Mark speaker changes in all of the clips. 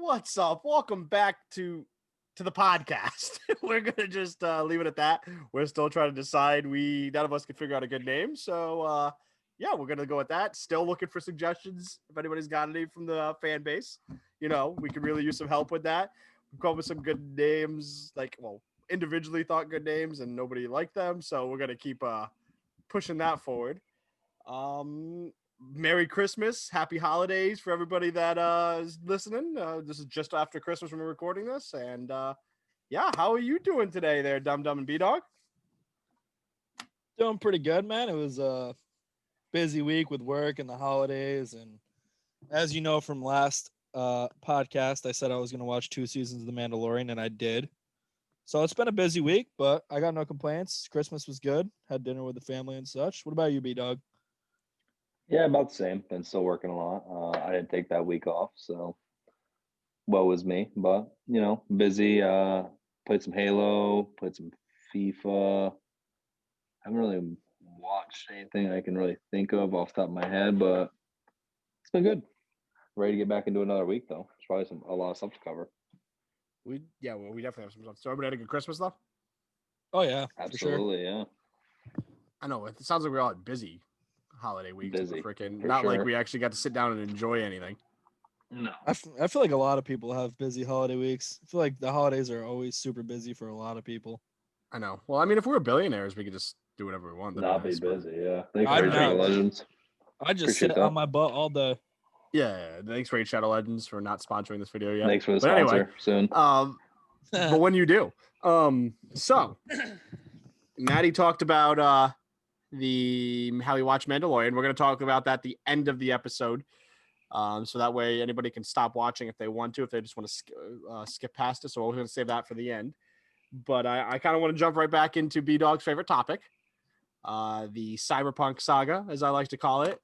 Speaker 1: What's up? Welcome back to the podcast. We're gonna just leave it at that. We're still trying to decide. None of us can figure out a good name, so yeah, we're gonna go with that. Still looking for suggestions. If anybody's got any from the fan base, we could really use some help with that. We've come up with some good names, individually thought good names, and nobody liked them. So we're gonna keep pushing that forward. Merry Christmas, happy holidays for everybody that is listening. This is just after Christmas when we're recording this, and yeah, how are you doing today there, Dumb Dumb and Bdog?
Speaker 2: Doing pretty good, man. It was a busy week with work and the holidays, and as you know from last podcast, I said I was going to watch 2 seasons of The Mandalorian, and I did. So it's been a busy week, but I got no complaints. Christmas was good. Had dinner with the family and such. What about you, Bdog?
Speaker 3: Yeah, about the same. Been still working a lot. I didn't take that week off, so woe is me. But busy. Played some Halo, played some FIFA. Haven't really watched anything I can really think of off the top of my head, but it's been good. Ready to get back into another week though. There's probably a lot of stuff to cover.
Speaker 1: We definitely have some stuff. So everybody had a good Christmas though?
Speaker 2: Oh yeah,
Speaker 3: absolutely,
Speaker 2: sure.
Speaker 3: Yeah.
Speaker 1: I know it sounds like we're all busy holiday weeks.
Speaker 3: Busy,
Speaker 1: not sure. Like we actually got to sit down and enjoy anything.
Speaker 3: No,
Speaker 2: I feel like a lot of people have busy holiday weeks. I feel like the holidays are always super busy for a lot of people.
Speaker 1: I know. Well, I mean, if we were billionaires, we could just do whatever we want.
Speaker 3: Not be busy, yeah. Thanks
Speaker 2: for
Speaker 3: Raid Shadow Legends.
Speaker 2: I just sit on my butt all day.
Speaker 1: Yeah, thanks Raid Shadow Legends for not sponsoring this video yet.
Speaker 3: Thanks for the sponsor
Speaker 1: anyway,
Speaker 3: soon.
Speaker 1: But when you do, so Maddie talked about how he watched Mandalorian. We're going to talk about that at the end of the episode. So that way anybody can stop watching if they want to, if they just want to skip past it. So we're going to save that for the end. But I kind of want to jump right back into B-Dog's favorite topic, the cyberpunk saga, as I like to call it.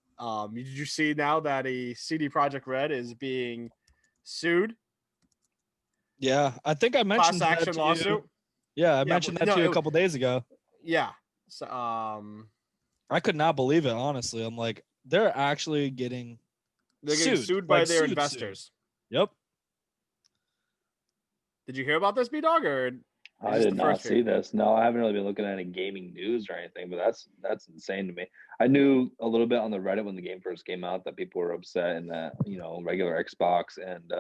Speaker 1: Did you see now that a CD Projekt Red is being sued?
Speaker 2: Yeah, I think I mentioned
Speaker 1: class action lawsuit.
Speaker 2: Yeah, I mentioned that to you a couple days ago.
Speaker 1: Yeah. So,
Speaker 2: I could not believe it, honestly. I'm like, they're actually getting
Speaker 1: sued by their investors.
Speaker 2: Yep.
Speaker 1: Did you hear about this, B-Dog, or
Speaker 3: I did not see this. No, I haven't really been looking at any gaming news or anything, but that's insane to me. I knew a little bit on the Reddit when the game first came out that people were upset and that, regular Xbox and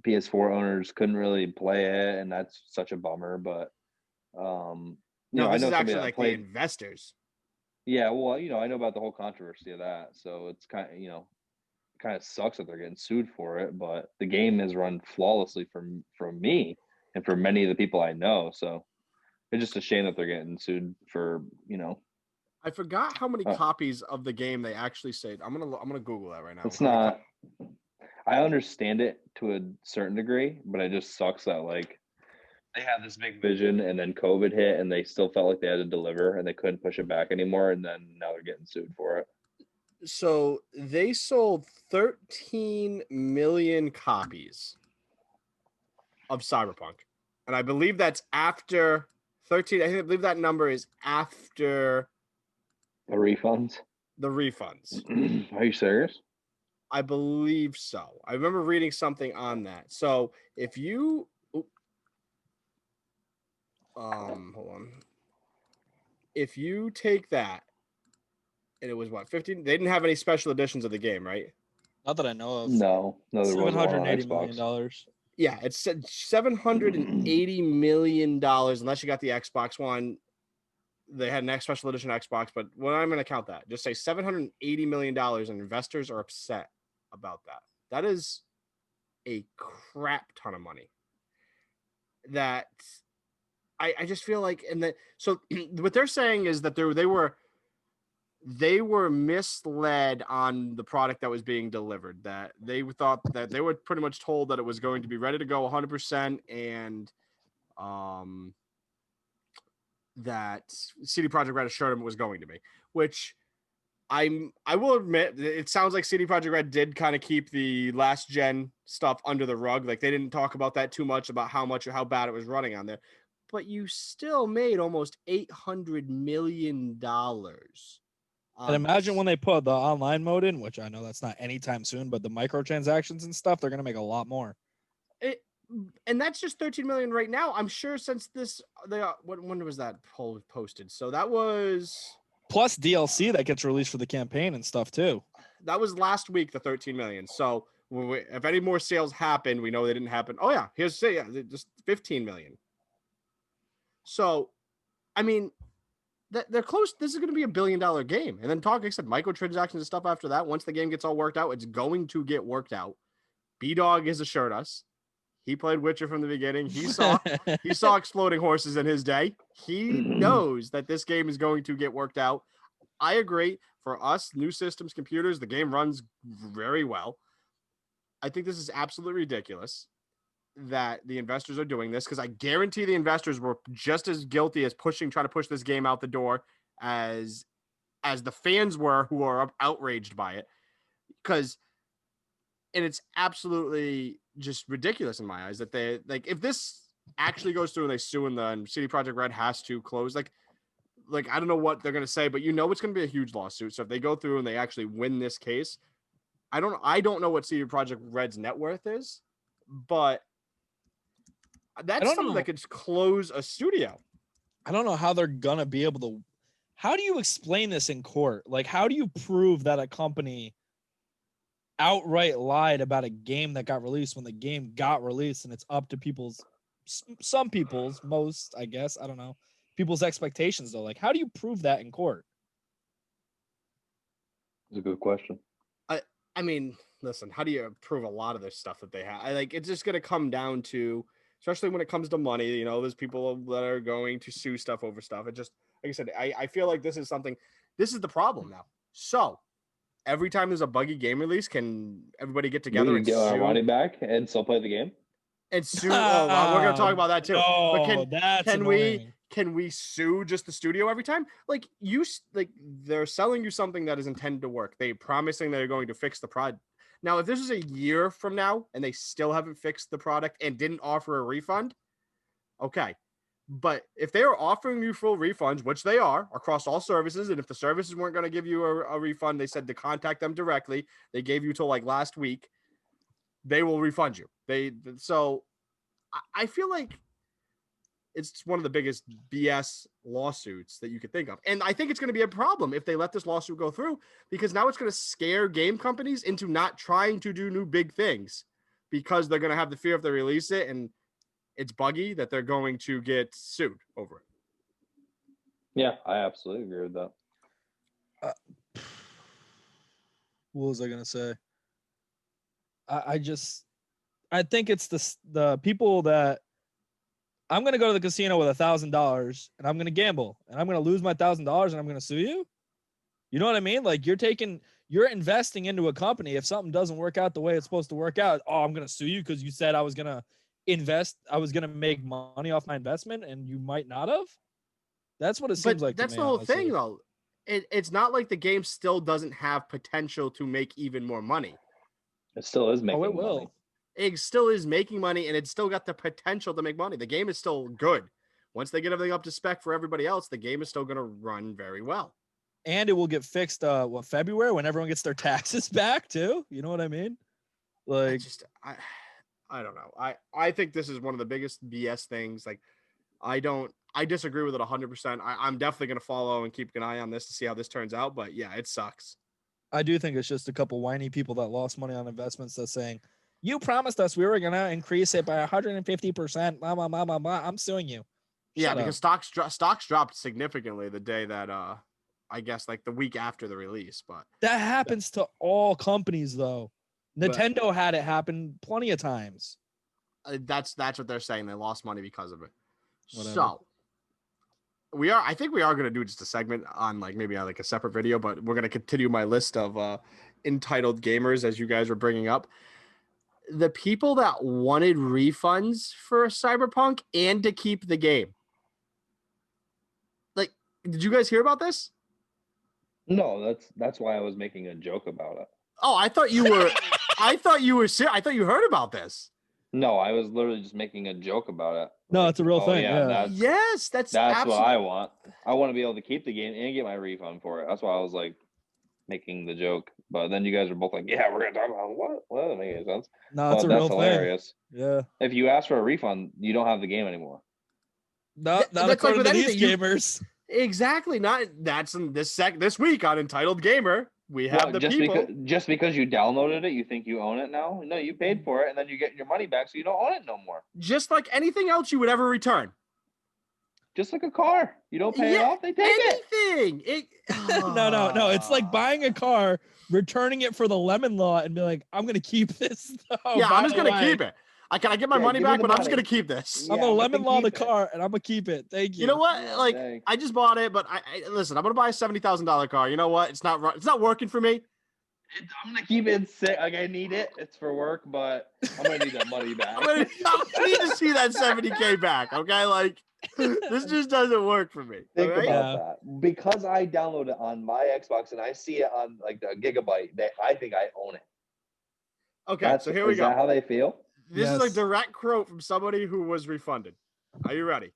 Speaker 3: PS4 owners couldn't really play it, and that's such a bummer. But
Speaker 1: no, this is actually like the investors.
Speaker 3: Yeah, well, I know about the whole controversy of that, so it's kind of sucks that they're getting sued for it. But the game has run flawlessly from me and for many of the people I know. So it's just a shame that they're getting sued for
Speaker 1: I forgot how many copies of the game they actually said. I'm gonna Google that right now.
Speaker 3: It's not. I understand it to a certain degree, but it just sucks that they had this big vision and then COVID hit and they still felt like they had to deliver and they couldn't push it back anymore. And then now they're getting sued for it.
Speaker 1: So they sold 13 million copies of Cyberpunk. And I believe that's after 13. I believe that number is after
Speaker 3: the refunds.
Speaker 1: Are
Speaker 3: you serious?
Speaker 1: I believe so. I remember reading something on that. So if you hold on. If you take that, and it was what, 15? They didn't have any special editions of the game, right?
Speaker 2: Not that I know of.
Speaker 3: No, there was
Speaker 2: $780 million.
Speaker 1: Yeah, it's $780 million unless you got the Xbox One. They had an special edition Xbox, but when I'm going to count that, just say $780 million, and investors are upset about that. That is a crap ton of money. That I just feel like, so what they're saying is that they were misled on the product that was being delivered, that they thought that they were pretty much told that it was going to be ready to go 100%. And, that CD Projekt Red assured them it was going to be, which I will admit, it sounds like CD Projekt Red did kind of keep the last gen stuff under the rug. Like they didn't talk about that too much, about how bad it was running on there, but you still made almost $800 million
Speaker 2: And imagine when they put the online mode in, which I know that's not anytime soon, but the microtransactions and stuff, they're gonna make a lot more.
Speaker 1: And that's just 13 million right now. I'm sure since this, when was that poll posted? So that was
Speaker 2: Plus DLC that gets released for the campaign and stuff too.
Speaker 1: That was last week, the 13 million. So if any more sales happen, we know they didn't happen. Oh yeah, here's just 15 million. So, I mean, they're close. This is going to be $1 billion game. And then like I said, microtransactions and stuff after that. Once the game gets all worked out, it's going to get worked out. Bdog has assured us. He played Witcher from the beginning. He saw exploding horses in his day. He knows that this game is going to get worked out. I agree. For us, new systems, computers, the game runs very well. I think this is absolutely ridiculous that the investors are doing this, because I guarantee the investors were just as guilty as trying to push this game out the door as the fans were, who are outraged by it. And it's absolutely just ridiculous in my eyes that they, like, if this actually goes through and they sue and CD Projekt Red has to close, like I don't know what they're going to say, but it's going to be a huge lawsuit. So if they go through and they actually win this case, I don't know what CD Projekt Red's net worth is, but that's something that could close a studio.
Speaker 2: I don't know how they're going to be able to. How do you explain this in court? Like, how do you prove that a company outright lied about a game that got released when the game got released, and it's up to most, I guess, I don't know, people's expectations though? Like, how do you prove that in court?
Speaker 3: It's a good question.
Speaker 1: I mean, listen, how do you prove a lot of this stuff that they have? It's just going to come down to, especially when it comes to money, there's people that are going to sue stuff over stuff. It just, like I said, I feel like this is the problem now. So every time there's a buggy game release, can everybody get together and
Speaker 3: get our
Speaker 1: sue?
Speaker 3: money back and still play the game?
Speaker 1: And sue. We're going to talk about that too.
Speaker 2: No,
Speaker 1: can we sue just the studio every time? Like, they're selling you something that is intended to work. They're promising they're going to fix the product. Now, if this is a year from now and they still haven't fixed the product and didn't offer a refund, okay. But if they are offering you full refunds, which they are across all services, and if the services weren't going to give you a refund, they said to contact them directly. They gave you till like last week. They will refund you. So I feel like it's one of the biggest BS lawsuits that you could think of. And I think it's going to be a problem if they let this lawsuit go through, because now it's going to scare game companies into not trying to do new big things, because they're going to have the fear if they release it and it's buggy that they're going to get sued over it.
Speaker 3: Yeah, I absolutely agree with that.
Speaker 2: What was I going to say? I think it's the people that, I'm going to go to the casino with $1,000 and I'm going to gamble and I'm going to lose my $1,000 and I'm going to sue you. You know what I mean? Like, you're investing into a company. If something doesn't work out the way it's supposed to work out, I'm going to sue you because you said I was going to invest. I was going to make money off my investment and you might not have. That's what it seems like.
Speaker 1: That's the whole thing though. It's not like the game still doesn't have potential to make even more money.
Speaker 3: It still is making
Speaker 2: it will.
Speaker 3: money.
Speaker 1: It still is making money, and it's still got the potential to make money. The game is still good. Once they get everything up to spec for everybody else, the game is still going to run very well.
Speaker 2: And it will get fixed, February, when everyone gets their taxes back too? You know what I mean? Like,
Speaker 1: I don't know. I think this is one of the biggest BS things. Like, I disagree with it 100%. I'm definitely going to follow and keep an eye on this to see how this turns out. But yeah, it sucks.
Speaker 2: I do think it's just a couple whiny people that lost money on investments that's saying, you promised us we were going to increase it by 150%. Blah, blah, blah, blah, blah. I'm suing you.
Speaker 1: Because stocks dropped significantly the day that, I guess, like the week after the release. But
Speaker 2: that happens to all companies, though. Nintendo had it happen plenty of times.
Speaker 1: That's what they're saying. They lost money because of it.
Speaker 2: Whatever.
Speaker 1: So I think we are going to do just a segment on maybe a separate video, but we're going to continue my list of entitled gamers as you guys were bringing up. The people that wanted refunds for Cyberpunk and to keep the game. Like, did you guys hear about this?
Speaker 3: No, that's why I was making a joke about it.
Speaker 1: Oh, I thought you were. I thought you heard about this.
Speaker 3: No, I was literally just making a joke about it.
Speaker 2: No, it's a real thing.
Speaker 3: Yeah,
Speaker 1: yes, that's
Speaker 3: what I want. I want to be able to keep the game and get my refund for it. That's why I was like, making the joke, but then you guys are both like, "Yeah, we're gonna talk about what? Well, that doesn't make any sense."
Speaker 2: No, it's
Speaker 3: But
Speaker 2: a
Speaker 3: that's
Speaker 2: real thing.
Speaker 3: hilarious.
Speaker 2: Yeah.
Speaker 3: If you ask for a refund, you don't have the game anymore.
Speaker 2: Not
Speaker 1: That's like
Speaker 2: according
Speaker 1: with
Speaker 2: to these
Speaker 1: anything,
Speaker 2: gamers.
Speaker 1: Exactly. Not that's in this week on Entitled Gamer. We have the people.
Speaker 3: Just because you downloaded it, you think you own it now? No, you paid for it, and then you get your money back, so you don't own it no more.
Speaker 1: Just like anything else you would ever return.
Speaker 3: Just like a car, you don't pay it off, they take
Speaker 1: anything.
Speaker 2: No. It's like buying a car, returning it for the lemon law, and be like, I'm gonna keep this.
Speaker 1: Yeah, I'm just gonna keep it. Can I get my money back? But I'm just gonna keep this.
Speaker 2: I'm gonna lemon law the car, and I'm gonna keep it. Thank you.
Speaker 1: You know what?
Speaker 3: Yeah,
Speaker 1: like,
Speaker 3: dang.
Speaker 1: I just bought it, but I listen. I'm gonna buy a $70,000 car. You know what? It's not working for me.
Speaker 3: I'm gonna keep it sick. Like I need it. It's for work, but I'm gonna need that money back.
Speaker 1: I need to see that 70K back. Okay, like this just doesn't work for me.
Speaker 3: Think
Speaker 1: all right?
Speaker 3: about that. Because I download it on my Xbox and I see it on like the gigabyte, I think I own it.
Speaker 1: Okay, so here we go.
Speaker 3: Is that how they feel?
Speaker 1: This is a direct quote from somebody who was refunded. Are you ready?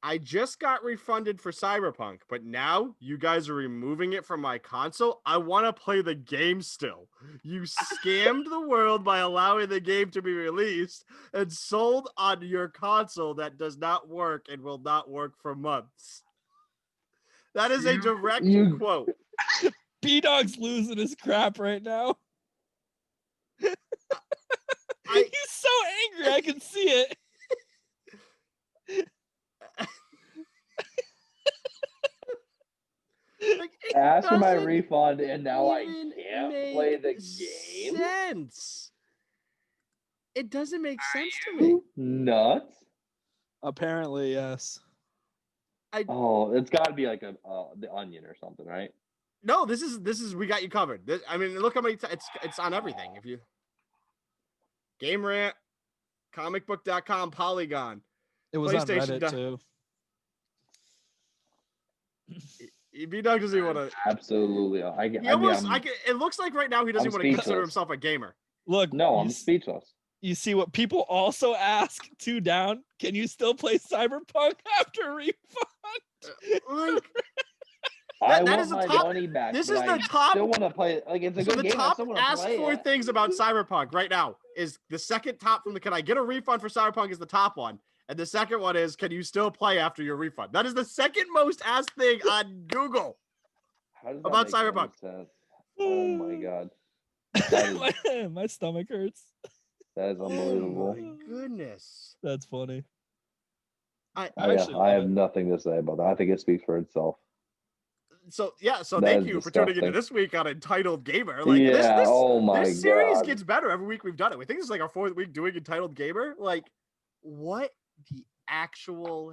Speaker 1: I just got refunded for Cyberpunk, but now you guys are removing it from my console. I want to play the game still. You scammed the world by allowing the game to be released and sold on your console that does not work and will not work for months. That is a direct quote.
Speaker 2: Bdog's losing his crap right now. He's so angry, I can see it.
Speaker 1: Like,
Speaker 3: asked for my refund and now I can't play the game.
Speaker 1: Sense. It doesn't make sense to me.
Speaker 3: Nuts.
Speaker 2: Apparently, yes.
Speaker 3: It's got to be like the Onion or something, right?
Speaker 1: No, this is we got you covered. I mean, look how many it's on everything. If you Game Rant, comicbook.com, Polygon.
Speaker 2: It was on Reddit too.
Speaker 1: Bdog doesn't even want to.
Speaker 3: Absolutely.
Speaker 1: It looks like right now he doesn't want to consider himself a gamer.
Speaker 2: Look,
Speaker 3: no, I'm speechless.
Speaker 2: You see what people also ask two down? Can you still play Cyberpunk after refund?
Speaker 3: I want my money back.
Speaker 1: This is the top.
Speaker 3: Still want to play. Like it's a good game.
Speaker 1: The top asked for things about Cyberpunk right now is the second top from the. Can I get a refund for Cyberpunk? Is the top one, and the second one is can you still play after your refund? That is the second most asked thing on Google about Cyberpunk.
Speaker 3: Oh my god,
Speaker 2: my stomach hurts.
Speaker 3: That is unbelievable.
Speaker 1: Oh my goodness,
Speaker 2: that's funny.
Speaker 3: I have nothing to say about that. I think it speaks for itself.
Speaker 1: So thank you for tuning into this week on Entitled Gamer. Like this series gets better every week we've done it. We think this is like our 4th week doing Entitled Gamer. Like, what the actual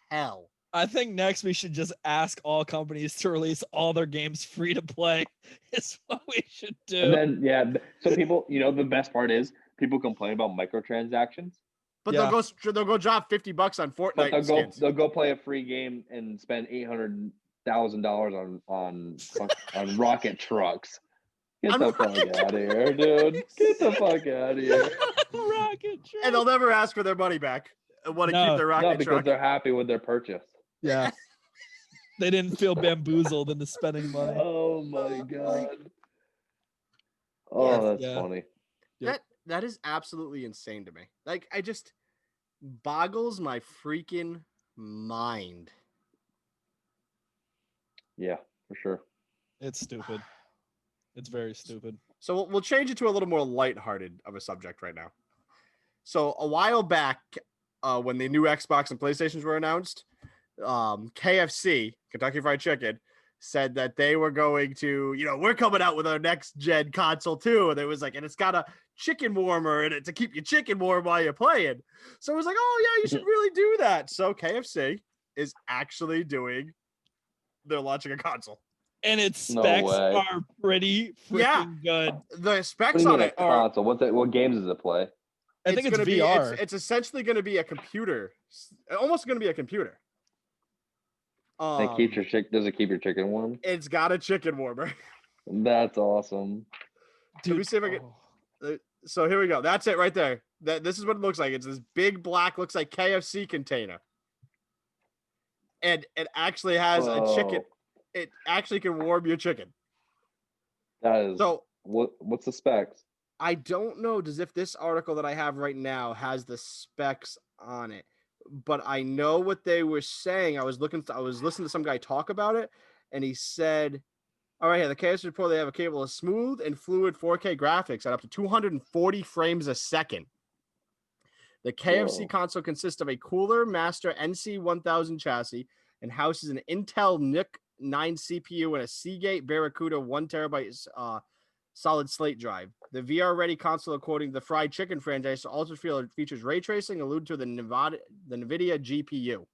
Speaker 1: hell?
Speaker 2: I think next we should just ask all companies to release all their games free to play. Is what we should do.
Speaker 3: And then so people, the best part is people complain about microtransactions.
Speaker 1: But they'll go drop $50 on Fortnite.
Speaker 3: But they'll go play a free game and spend $800,000 on rocket trucks. Get the fuck out of here, dude. Get the fuck out of here.
Speaker 2: Rocket truck.
Speaker 1: And they'll never ask for their money back and want to keep their rocket truck.
Speaker 3: Because they're happy with their purchase.
Speaker 2: Yeah. They didn't feel bamboozled into spending money.
Speaker 3: Oh my god. Oh, that's funny.
Speaker 1: That is absolutely insane to me. Like, I just boggles my freaking mind.
Speaker 3: Yeah, for sure.
Speaker 2: It's stupid. It's very stupid.
Speaker 1: So we'll change it to a little more lighthearted of a subject right now. So a while back, when the new Xbox and PlayStations were announced, KFC, Kentucky Fried Chicken, said that they were going to, we're coming out with our next gen console too. And it was like, and it's got a chicken warmer in it to keep your chicken warm while you're playing. So it was like, oh yeah, you should really do that. So KFC is actually they're launching a console.
Speaker 2: And its specs are pretty freaking good.
Speaker 1: The specs on it are
Speaker 3: console. What games does it play?
Speaker 2: I think it's VR.
Speaker 1: It's essentially going to be a computer. Almost going to be a computer.
Speaker 3: Does it keep your chicken warm?
Speaker 1: It's got a chicken warmer.
Speaker 3: That's awesome.
Speaker 1: Dude, let me see if I can. So here we go. That's it right there. This is what it looks like. It's this big black, looks like KFC container. And it actually has a chicken. It actually can warm your chicken.
Speaker 3: That is
Speaker 1: So
Speaker 3: what's the specs?
Speaker 1: I don't know does if this article that I have right now has the specs on it, but I know what they were saying. I was listening to some guy talk about it, and he said, all right, yeah, the KFC report, they have a capable of smooth and fluid 4K graphics at up to 240 frames a second. The KFC
Speaker 3: Whoa.
Speaker 1: console consists of a Cooler Master NC1000 chassis and houses an Intel NIC 9 CPU and a Seagate Barracuda 1 terabyte solid slate drive. The VR ready console, according to the Fried Chicken franchise, also features ray tracing, alluded to the NVIDIA GPU.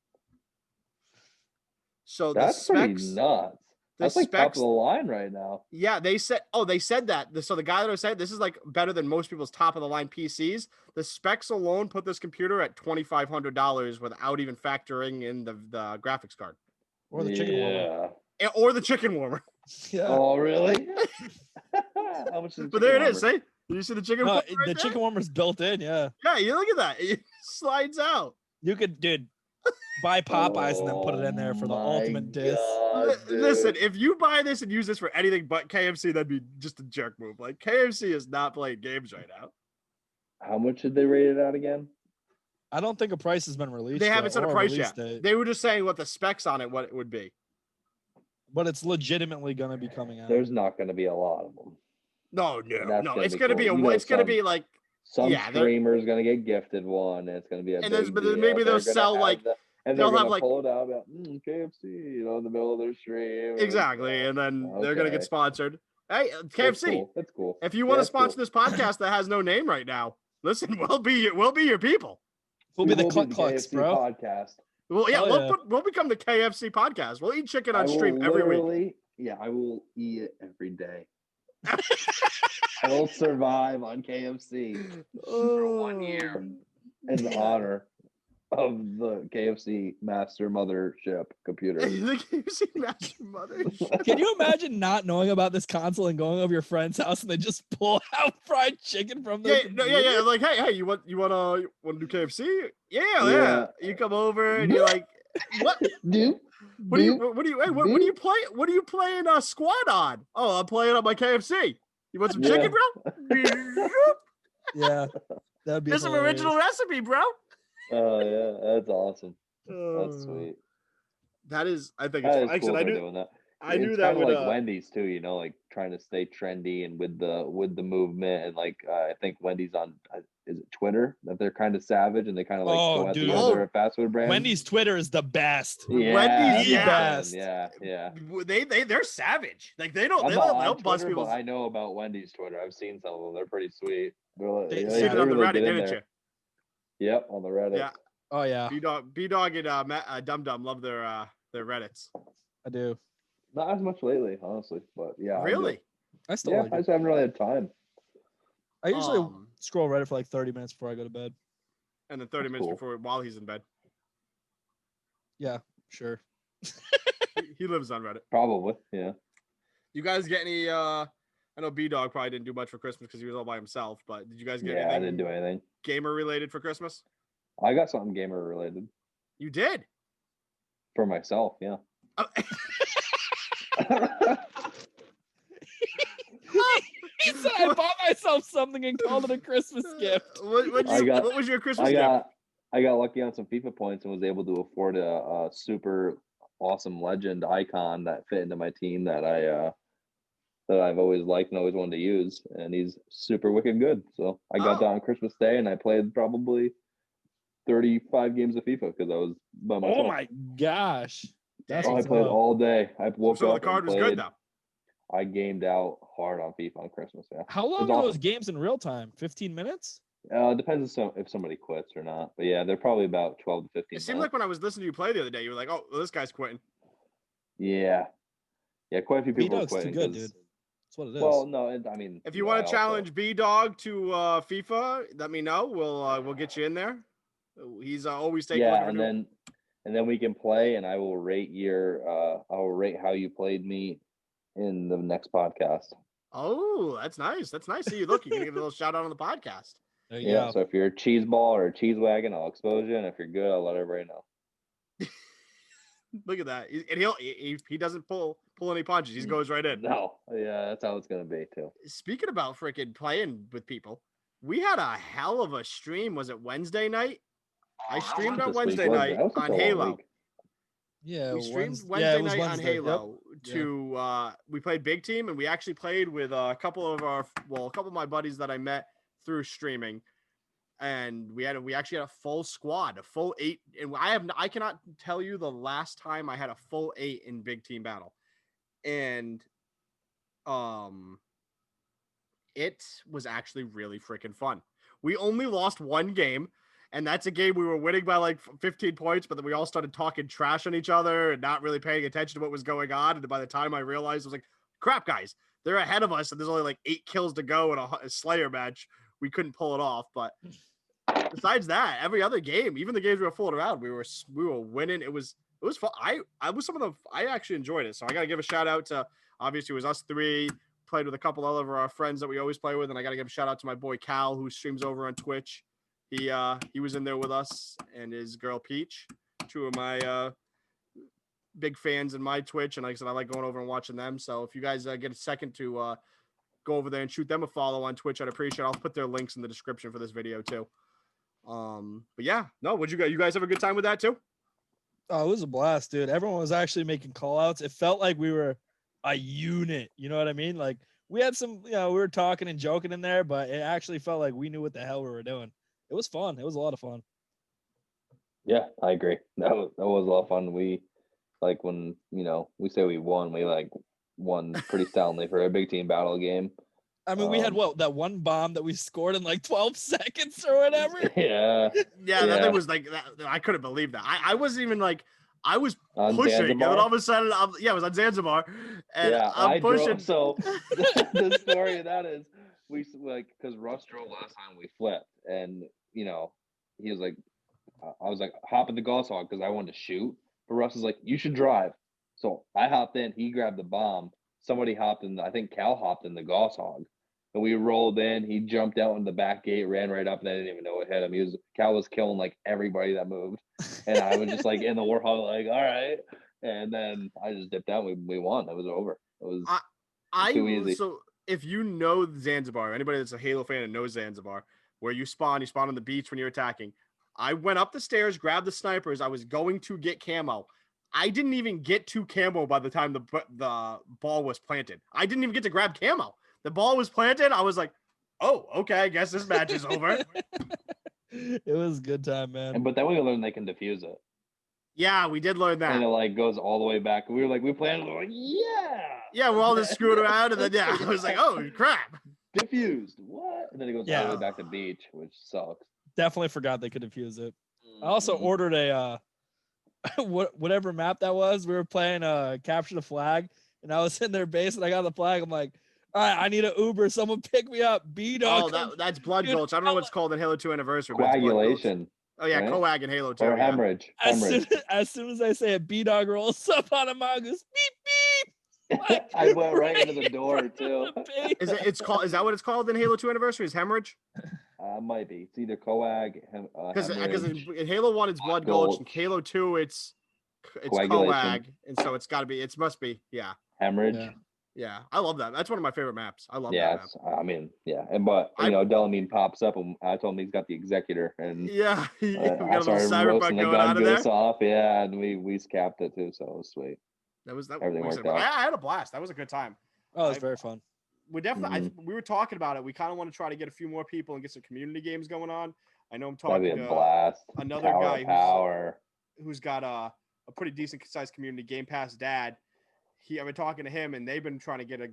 Speaker 1: So
Speaker 3: That's pretty
Speaker 1: the
Speaker 3: nuts. That's like top
Speaker 1: specs,
Speaker 3: of the line right now.
Speaker 1: yeah, they said that. So the guy that I said this is like better than most people's top of the line PCs. The specs alone put this computer at $2,500 without even factoring in the graphics card
Speaker 2: Or the chicken warmer.
Speaker 1: or the chicken warmer.
Speaker 2: Yeah.
Speaker 3: Oh, really? How much is
Speaker 1: But there it is. See? Did you see the chicken warmer?
Speaker 2: The chicken warmer's built in. Yeah.
Speaker 1: Yeah, you look at that. It slides out.
Speaker 2: You could, dude, buy Popeyes and then put it in there for the ultimate diss.
Speaker 1: Listen, if you buy this and use this for anything but KFC, that'd be just a jerk move. Like KFC is not playing games right now.
Speaker 3: How much did they rate it out again?
Speaker 2: I don't think a price has been released.
Speaker 1: They haven't set a price
Speaker 2: release
Speaker 1: yet.
Speaker 2: date.
Speaker 1: They were just saying what the specs on it, what it would be.
Speaker 2: But it's legitimately going to be coming out.
Speaker 3: There's not going to be a lot of them.
Speaker 1: No.
Speaker 3: Gonna
Speaker 1: It's
Speaker 3: be
Speaker 1: going to be
Speaker 3: cool.
Speaker 1: it's going to be like
Speaker 3: some
Speaker 1: yeah,
Speaker 3: streamer's going to get gifted one. And it's going to be a
Speaker 1: and
Speaker 3: big
Speaker 1: but
Speaker 3: deal.
Speaker 1: maybe they'll
Speaker 3: They're gonna
Speaker 1: sell
Speaker 3: have
Speaker 1: like
Speaker 3: and
Speaker 1: they'll
Speaker 3: they're
Speaker 1: have
Speaker 3: gonna
Speaker 1: like
Speaker 3: pull it out about KFC, in the middle of their stream.
Speaker 1: exactly, and then they're going to get sponsored. Hey, KFC,
Speaker 3: That's cool.
Speaker 1: If you want to sponsor this podcast that has no name right now, listen, we'll be your people.
Speaker 2: We'll be the Clucks, bro.
Speaker 3: Podcast.
Speaker 1: Well, yeah, we'll become the KFC podcast. We'll eat chicken on stream every week.
Speaker 3: Yeah, I will eat it every day. I will survive on KFC for 1 year in honor of the KFC Master Mothership computer.
Speaker 1: The KFC Master Mothership.
Speaker 2: Can you imagine not knowing about this console and going over your friend's house and they just pull out fried chicken from their
Speaker 1: yeah. Like, hey, you want to do KFC? Yeah. You come over and you're like, what? What are you playing squad on? Oh, I'm playing on my KFC. You want some chicken, bro?
Speaker 2: Yeah, that'd be.
Speaker 1: There's some original recipe, bro.
Speaker 3: Oh yeah, that's awesome. That's sweet.
Speaker 1: That is, I think it's
Speaker 3: cool.
Speaker 1: Actually,
Speaker 3: doing that.
Speaker 1: I knew
Speaker 3: it's
Speaker 1: that
Speaker 3: kind of
Speaker 1: would,
Speaker 3: like Wendy's too, like trying to stay trendy and with the movement, and like I think Wendy's on is it Twitter that they're kind of savage and they kind of like go after other fast food brands.
Speaker 2: Wendy's Twitter is the best.
Speaker 3: Yeah,
Speaker 1: Wendy's
Speaker 2: the best.
Speaker 3: Yeah.
Speaker 1: They're savage. Like they'll bust
Speaker 3: Twitter,
Speaker 1: people.
Speaker 3: but I know about Wendy's Twitter. I've seen some of them. They're pretty sweet.
Speaker 1: They seen it on the Reddit, didn't you?
Speaker 3: Yep, on the Reddit.
Speaker 2: Yeah. Oh yeah.
Speaker 1: Bdog and Dumb Dumb love their Reddits.
Speaker 2: I do.
Speaker 3: Not as much lately, honestly, but yeah.
Speaker 1: Really?
Speaker 2: I still like it.
Speaker 3: I just haven't really had time.
Speaker 2: I usually scroll Reddit for like 30 minutes before I go to bed.
Speaker 1: And then 30 minutes before while he's in bed.
Speaker 2: Yeah, sure.
Speaker 1: He lives on Reddit.
Speaker 3: Probably, yeah.
Speaker 1: You guys get any I know Bdog probably didn't do much for Christmas because he was all by himself, but did you guys get anything?
Speaker 3: I didn't do anything.
Speaker 1: Gamer related for Christmas?
Speaker 3: I got something gamer related.
Speaker 1: You did?
Speaker 3: For myself, yeah.
Speaker 2: He said I bought myself something and called it a Christmas gift.
Speaker 1: What was your Christmas gift?
Speaker 3: I got lucky on some FIFA points and was able to afford a super awesome legend icon that fit into my team that I've always liked and always wanted to use, and he's super wicked good. So I got that on Christmas Day, and I played probably 35 games of FIFA because I was by myself.
Speaker 2: Oh my gosh!
Speaker 3: I played all day. I woke up.
Speaker 1: So the card was good though.
Speaker 3: I gamed out hard on FIFA on Christmas. Yeah.
Speaker 2: How long are those games in real time? 15 minutes?
Speaker 3: Depends if somebody quits or not. But yeah, they're probably about 12 to 15
Speaker 1: It seemed like when I was listening to you play the other day, you were like, "Oh, well, this guy's quitting."
Speaker 3: Yeah, quite a few people are quitting.
Speaker 2: Too good, dude. That's what it is.
Speaker 3: Well, no, I mean,
Speaker 1: if you want to challenge Bdog to FIFA, let me know. We'll get you in there. He's always taking.
Speaker 3: Yeah, and then we can play, and I will rate I'll rate how you played me in the next podcast.
Speaker 1: Oh, that's nice. That's nice. See, look, you're gonna get a little shout out on the podcast.
Speaker 2: There you go.
Speaker 3: So if you're a cheese ball or a cheese wagon, I'll expose you, and if you're good, I'll let everybody know.
Speaker 1: Look at that. And he doesn't pull any punches. He goes right in.
Speaker 3: No, yeah, that's how it's gonna be too.
Speaker 1: Speaking about freaking playing with people, we had a hell of a stream. Was it Wednesday night? I streamed on Wednesday night on Halo.
Speaker 2: Yeah,
Speaker 1: We streamed
Speaker 2: it
Speaker 1: Wednesday
Speaker 2: was
Speaker 1: night on
Speaker 2: Wednesday.
Speaker 1: Halo
Speaker 2: Yep.
Speaker 1: we played Big Team, and we actually played with a couple of my buddies that I met through streaming. And we actually had a full squad, a full 8, and I cannot tell you the last time I had a full 8 in Big Team battle. And it was actually really freaking fun. We only lost one game, and that's a game we were winning by like 15 points, but then we all started talking trash on each other and not really paying attention to what was going on. And by the time I realized, I was like, crap, guys, they're ahead of us, and there's only like 8 kills to go in a Slayer match. We couldn't pull it off. But besides that, every other game, even the games we were fooling around, we were winning. It was fun. I actually enjoyed it. So I got to give a shout out to, obviously it was us 3, played with a couple of our friends that we always play with. And I got to give a shout out to my boy Cal, who streams over on Twitch. He was in there with us, and his girl Peach, 2 of my big fans in my Twitch. And like I said, I like going over and watching them. So if you guys get a second to go over there and shoot them a follow on Twitch, I'd appreciate it. I'll put their links in the description for this video too. But yeah, no, you guys have a good time with that too?
Speaker 2: Oh, it was a blast, dude. Everyone was actually making call outs. It felt like we were a unit. You know what I mean? Like we had some, we were talking and joking in there, but it actually felt like we knew what the hell we were doing. It was fun. It was a lot of fun.
Speaker 3: Yeah, I agree. That was a lot of fun. We like when, we say we won, we like won pretty soundly for a big team battle game.
Speaker 2: I mean, we had that one bomb that we scored in like 12 seconds or whatever.
Speaker 3: Yeah.
Speaker 1: That thing was like that. I couldn't believe that. I wasn't even like, I was
Speaker 3: on
Speaker 1: pushing,
Speaker 3: Zanzibar?
Speaker 1: and then all of a sudden, it was on Zanzibar, and I'm pushing.
Speaker 3: So the story of that is because Russ drove last time we flipped, and he was like, I was like, hop in the Goshawk because I wanted to shoot, but Russ was like, you should drive. So I hopped in, he grabbed the bomb. Somebody hopped in, I think Cal hopped in the Goshawk. And we rolled in. He jumped out in the back gate, ran right up, and I didn't even know it hit him. Cal was killing like everybody that moved, and I was just like in the Warhol, like, all right. And then I just dipped out. We won. It was over. It was too easy.
Speaker 1: So if you know Zanzibar, anybody that's a Halo fan and knows Zanzibar, where you spawn on the beach when you're attacking. I went up the stairs, grabbed the snipers. I was going to get camo. I didn't even get to camo by the time the ball was planted. I didn't even get to grab camo. The ball was planted. I was like, oh, okay, I guess this match is over.
Speaker 2: It was a good time, man.
Speaker 3: But then we learned they can defuse it.
Speaker 1: Yeah, we did learn that.
Speaker 3: And it like goes all the way back. We were like, we planted it. We're like, yeah.
Speaker 1: Yeah, we're all just screwing around. And then, I was like, oh, crap.
Speaker 3: Diffused. What? And then it goes all the way back to beach, which sucks.
Speaker 2: Definitely forgot they could defuse it. I also ordered a, whatever map that was. We were playing Capture the Flag. And I was in their base and I got the flag. I'm like, all right, I need an Uber. Someone pick me up. Bdog.
Speaker 1: Oh, that's Blood Gulch. I don't know what it's called in Halo 2 Anniversary.
Speaker 3: Coagulation.
Speaker 1: Oh, yeah, right? Coag in Halo 2.
Speaker 3: Or hemorrhage.
Speaker 2: As soon as I say it, Bdog rolls up on a mongoose. Beep, beep. Like,
Speaker 3: I went right into the door, too.
Speaker 1: Is that what it's called in Halo 2 Anniversary? Is hemorrhage?
Speaker 3: Might be. It's either Coag,
Speaker 1: because in Halo 1, it's Blood Gulch. In Halo 2, it's Coag. And so it's got to be, it must be,
Speaker 3: hemorrhage.
Speaker 1: Yeah, I love that. That's one of my favorite maps. I love that map.
Speaker 3: I mean, but Delamine pops up, and I told him he's got the Executor, and
Speaker 1: we got a little cyberpunk going
Speaker 3: out
Speaker 1: of there.
Speaker 3: Off, and we capped it too, so it was sweet.
Speaker 1: Everything worked out. I had a blast. That was a good time.
Speaker 2: Oh, it was very fun.
Speaker 1: We definitely. We were talking about it. We kind of want to try to get a few more people and get some community games going on. I know I'm talking
Speaker 3: That'd be a blast.
Speaker 1: Another guy who's got a pretty decent sized community, Game Pass Dad. I've been talking to him, and they've been trying to get a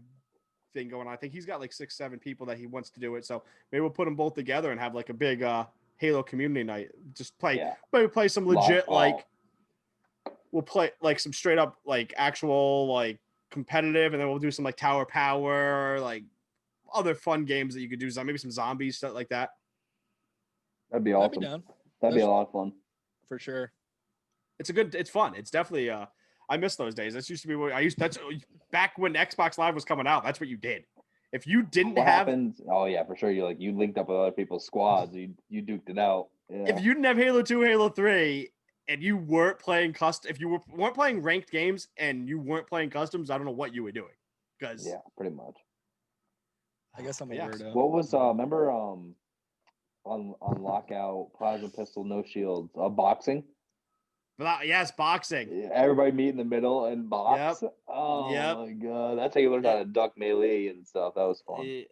Speaker 1: thing going on. I think he's got like 6-7 people that he wants to do it. So maybe we'll put them both together and have like a big Halo community night. Just maybe play some legit we'll play like some straight up like actual like competitive, and then we'll do some like Tower Power, like other fun games that you could do. Maybe some zombies, stuff like that.
Speaker 3: That'd be awesome. That'd be a lot of fun
Speaker 2: for sure.
Speaker 1: It's fun. It's definitely I miss those days. That used to be what that's back when Xbox Live was coming out. That's what you did. If you didn't
Speaker 3: oh yeah, for sure. You linked up with other people's squads. You duked it out. Yeah.
Speaker 1: If you didn't have Halo 2, Halo 3, and you weren't playing if you weren't playing ranked games and you weren't playing customs, I don't know what you were doing. Because
Speaker 3: Yeah, pretty much.
Speaker 2: I guess I'm a
Speaker 1: Yeah.
Speaker 2: weirdo.
Speaker 3: What was remember on lockout, plasma pistol, no shields, boxing?
Speaker 1: yes, boxing.
Speaker 3: Everybody meet in the middle and box.
Speaker 1: Yep.
Speaker 3: Oh
Speaker 1: Yep.
Speaker 3: my god, that's how you learned how to duck melee and stuff. That was fun.
Speaker 1: Yeah.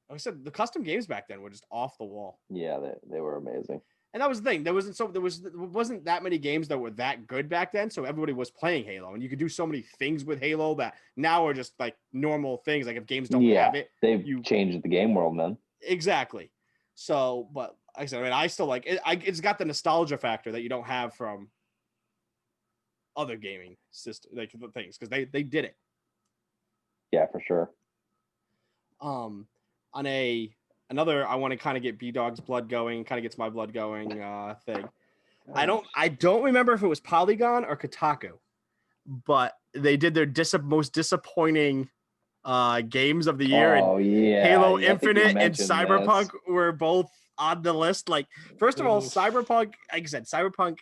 Speaker 1: Like I said, the custom games back then were just off the wall.
Speaker 3: Yeah, they were amazing.
Speaker 1: And that was the thing. There wasn't that many games that were that good back then. So everybody was playing Halo, and you could do so many things with Halo that now are just like normal things. Like if games don't have it,
Speaker 3: they've changed the game world, man.
Speaker 1: Exactly. So, but like I said, I mean, I still like it. It's got the nostalgia factor that you don't have from other gaming system like things because they did it.
Speaker 3: Yeah, for sure.
Speaker 1: On another, I want to kind of get B-Dog's blood going, kind of gets my blood going thing. I don't remember if it was Polygon or Kotaku, but they did their most disappointing games of the year.
Speaker 3: Oh, yeah.
Speaker 1: Halo
Speaker 3: Yeah,
Speaker 1: Infinite and Cyberpunk were both on the list. Like, first of all, Cyberpunk, like I said, Cyberpunk,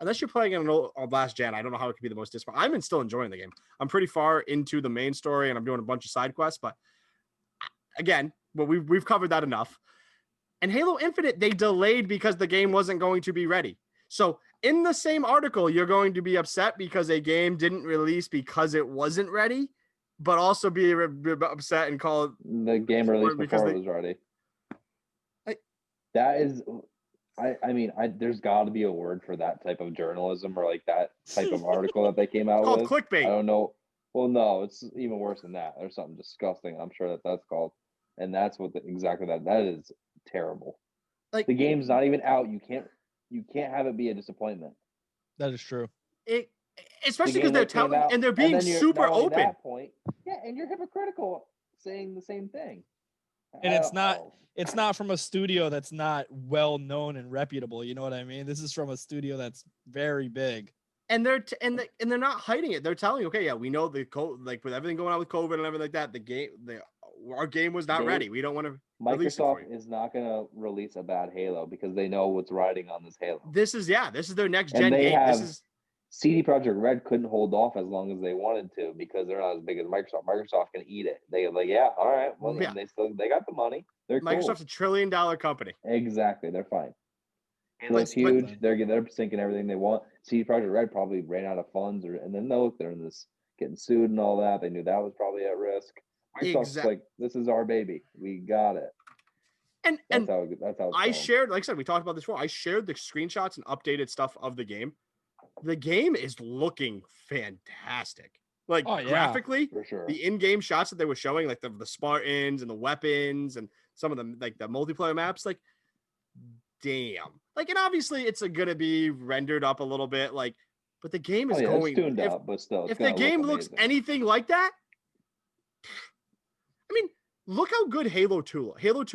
Speaker 1: unless you're playing it on last gen, I don't know how it could be the most disappointing. I'm still enjoying the game. I'm pretty far into the main story and I'm doing a bunch of side quests, but again, well, we've covered that enough. And Halo Infinite, they delayed because the game wasn't going to be ready. So in the same article, you're going to be upset because a game didn't release because it wasn't ready, but also be upset and call it
Speaker 3: the game released before it was ready. That is, I mean, there's got to be a word for that type of journalism or like that type of article that they came out
Speaker 1: called
Speaker 3: with.
Speaker 1: Clickbait.
Speaker 3: I don't know. Well, no, it's even worse than that. There's something disgusting. I'm sure that's called, and that's what exactly that is terrible. Like the game's not even out. You can't have it be a disappointment.
Speaker 2: That is true.
Speaker 1: Especially because they're telling and they're being super open.
Speaker 3: At that point, yeah, and you're hypocritical saying the same thing.
Speaker 2: And it's not from a studio that's not well known and reputable. You know what I mean? This is from a studio that's very big.
Speaker 1: And they're not hiding it. They're telling you, okay, yeah, we know like with everything going on with COVID and everything like that, our game was not ready. We don't want to.
Speaker 3: Microsoft is not going to release a bad Halo because they know what's riding on this Halo.
Speaker 1: This is their next gen game.
Speaker 3: CD Projekt Red couldn't hold off as long as they wanted to because they're not as big as Microsoft. Microsoft can eat it. They like, yeah, all right. Well, yeah. They got the money. They're
Speaker 1: Microsoft's
Speaker 3: cool.
Speaker 1: $1 trillion company.
Speaker 3: Exactly, they're fine. Halo's huge. They're sinking everything they want. CD Projekt Red probably ran out of funds, and then they're in this getting sued and all that. They knew that was probably at risk. Microsoft's like, this is our baby. We got it.
Speaker 1: And
Speaker 3: that's how
Speaker 1: I shared, like I said, we talked about this before. I shared the screenshots and updated stuff of the game. The game is looking fantastic. Like graphically,
Speaker 3: for sure.
Speaker 1: The in-game shots that they were showing, like the Spartans and the weapons and some of them, like the multiplayer maps, like damn. Like, and obviously it's gonna be rendered up a little bit, like, but the game is going.
Speaker 3: It's tuned up, but still,
Speaker 1: if the game looks anything like that, I mean, look how good Halo 2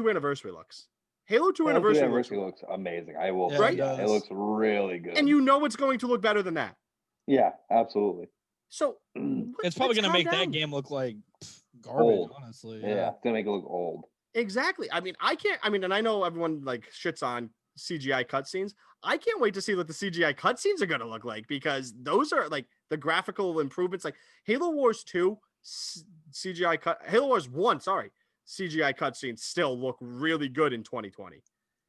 Speaker 1: Anniversary looks. Halo 2 Anniversary
Speaker 3: looks amazing. I will
Speaker 1: right?
Speaker 3: It looks really good.
Speaker 1: And you know it's going to look better than that.
Speaker 3: Yeah, absolutely.
Speaker 1: So
Speaker 2: it's probably going to make that game look like garbage, honestly.
Speaker 3: Yeah, it's going to make it look old.
Speaker 1: Exactly. I mean, and I know everyone like shits on CGI cutscenes. I can't wait to see what the CGI cutscenes are going to look like because those are like the graphical improvements. Like Halo Wars 2 Halo Wars 1, CGI cutscenes still look really good in 2020.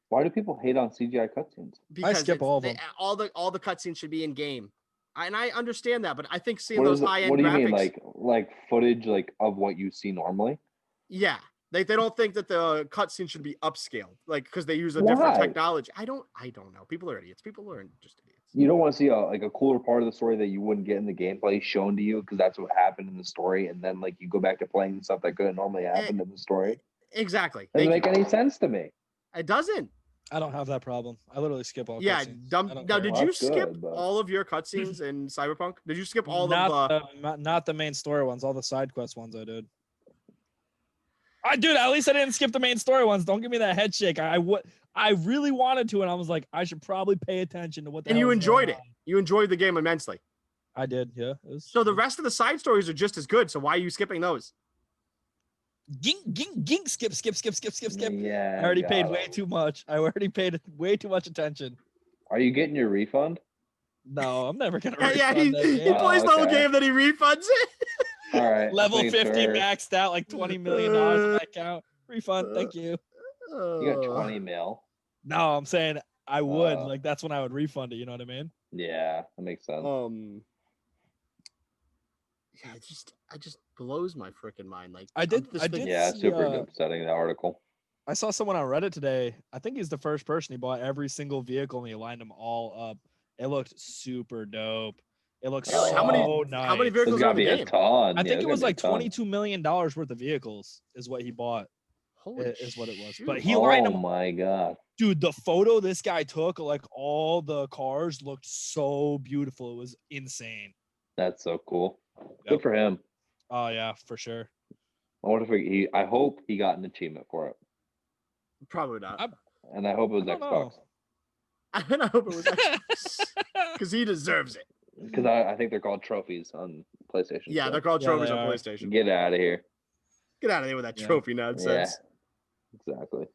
Speaker 3: Why do people hate on CGI cutscenes?
Speaker 1: Because
Speaker 2: I skip all of them.
Speaker 1: All the cutscenes should be in game. And I understand that, but I think seeing those high-end
Speaker 3: graphics. What do you
Speaker 1: mean,
Speaker 3: like footage like of what you see normally?
Speaker 1: Yeah. They don't think that the cutscene should be upscaled, like because they use a different technology. I don't know. People are idiots. People are just idiots.
Speaker 3: You don't want to see a cooler part of the story that you wouldn't get in the gameplay shown to you because that's what happened in the story, and then like you go back to playing stuff that couldn't normally happen in the story.
Speaker 1: Exactly.
Speaker 3: Doesn't make any sense to me.
Speaker 1: It doesn't.
Speaker 2: I don't have that problem. I literally skip all.
Speaker 1: Yeah,
Speaker 2: cutscenes.
Speaker 1: Now, did you skip all of your cutscenes in Cyberpunk? Did you skip all
Speaker 2: not the main story ones? All the side quest ones I did. Dude, at least I didn't skip the main story ones. Don't give me that head shake. I really wanted to, and I was like, I should probably pay attention to what.
Speaker 1: And you enjoyed it. You enjoyed the game immensely.
Speaker 2: I did, yeah.
Speaker 1: So the rest of the side stories are just as good. So why are you skipping those?
Speaker 2: Gink, skip.
Speaker 3: Yeah,
Speaker 2: I already paid way too much. I already paid way too much attention.
Speaker 3: Are you getting your refund?
Speaker 2: No, I'm never gonna
Speaker 1: Yeah,
Speaker 2: refund that
Speaker 1: he
Speaker 2: game.
Speaker 1: plays the whole
Speaker 3: okay.
Speaker 1: game, then he refunds it.
Speaker 3: All right.
Speaker 2: Level
Speaker 3: just
Speaker 2: 50
Speaker 3: making sure.
Speaker 2: maxed out, like $20 million in my account. Refund, thank you.
Speaker 3: You got 20 mil.
Speaker 2: No, I'm saying I would.
Speaker 3: Uh,
Speaker 2: Like that's when I would refund it. You know what I mean?
Speaker 3: Yeah, that makes sense.
Speaker 1: Yeah, it just blows my freaking mind. Like
Speaker 2: I did
Speaker 3: Yeah,
Speaker 2: see,
Speaker 3: super upsetting, the article.
Speaker 2: I saw someone on Reddit today. I think he's the first person. He bought every single vehicle and he lined them all up. It looked super dope. It looks
Speaker 3: Really?
Speaker 2: so
Speaker 1: How many
Speaker 2: nice.
Speaker 1: vehicles
Speaker 3: There's
Speaker 1: are
Speaker 3: got
Speaker 1: in
Speaker 3: to
Speaker 1: the
Speaker 3: be a
Speaker 1: game?
Speaker 3: ton.
Speaker 2: I think it was like
Speaker 3: $22
Speaker 2: $22 million worth of vehicles is what he bought.
Speaker 1: Holy
Speaker 2: Is what it was.
Speaker 1: shoot.
Speaker 2: But he lined
Speaker 3: Oh
Speaker 2: them.
Speaker 3: my god.
Speaker 2: Dude, the photo this guy took, like all the cars looked so beautiful. It was insane.
Speaker 3: That's so cool.
Speaker 2: Yep.
Speaker 3: Good for him.
Speaker 2: Oh yeah, for sure.
Speaker 3: I wonder if I hope he got an achievement for it.
Speaker 1: Probably not.
Speaker 3: And I hope it was
Speaker 2: I don't
Speaker 3: Xbox.
Speaker 1: And I hope it was Xbox because he deserves it.
Speaker 3: Because I think they're called trophies on PlayStation.
Speaker 1: Yeah,
Speaker 3: so.
Speaker 1: they're called
Speaker 2: Yeah,
Speaker 1: trophies
Speaker 2: they
Speaker 1: on
Speaker 2: are.
Speaker 1: PlayStation.
Speaker 3: Get out of here.
Speaker 1: Get out of there with that
Speaker 2: Yeah.
Speaker 1: trophy nonsense.
Speaker 3: Yeah, exactly.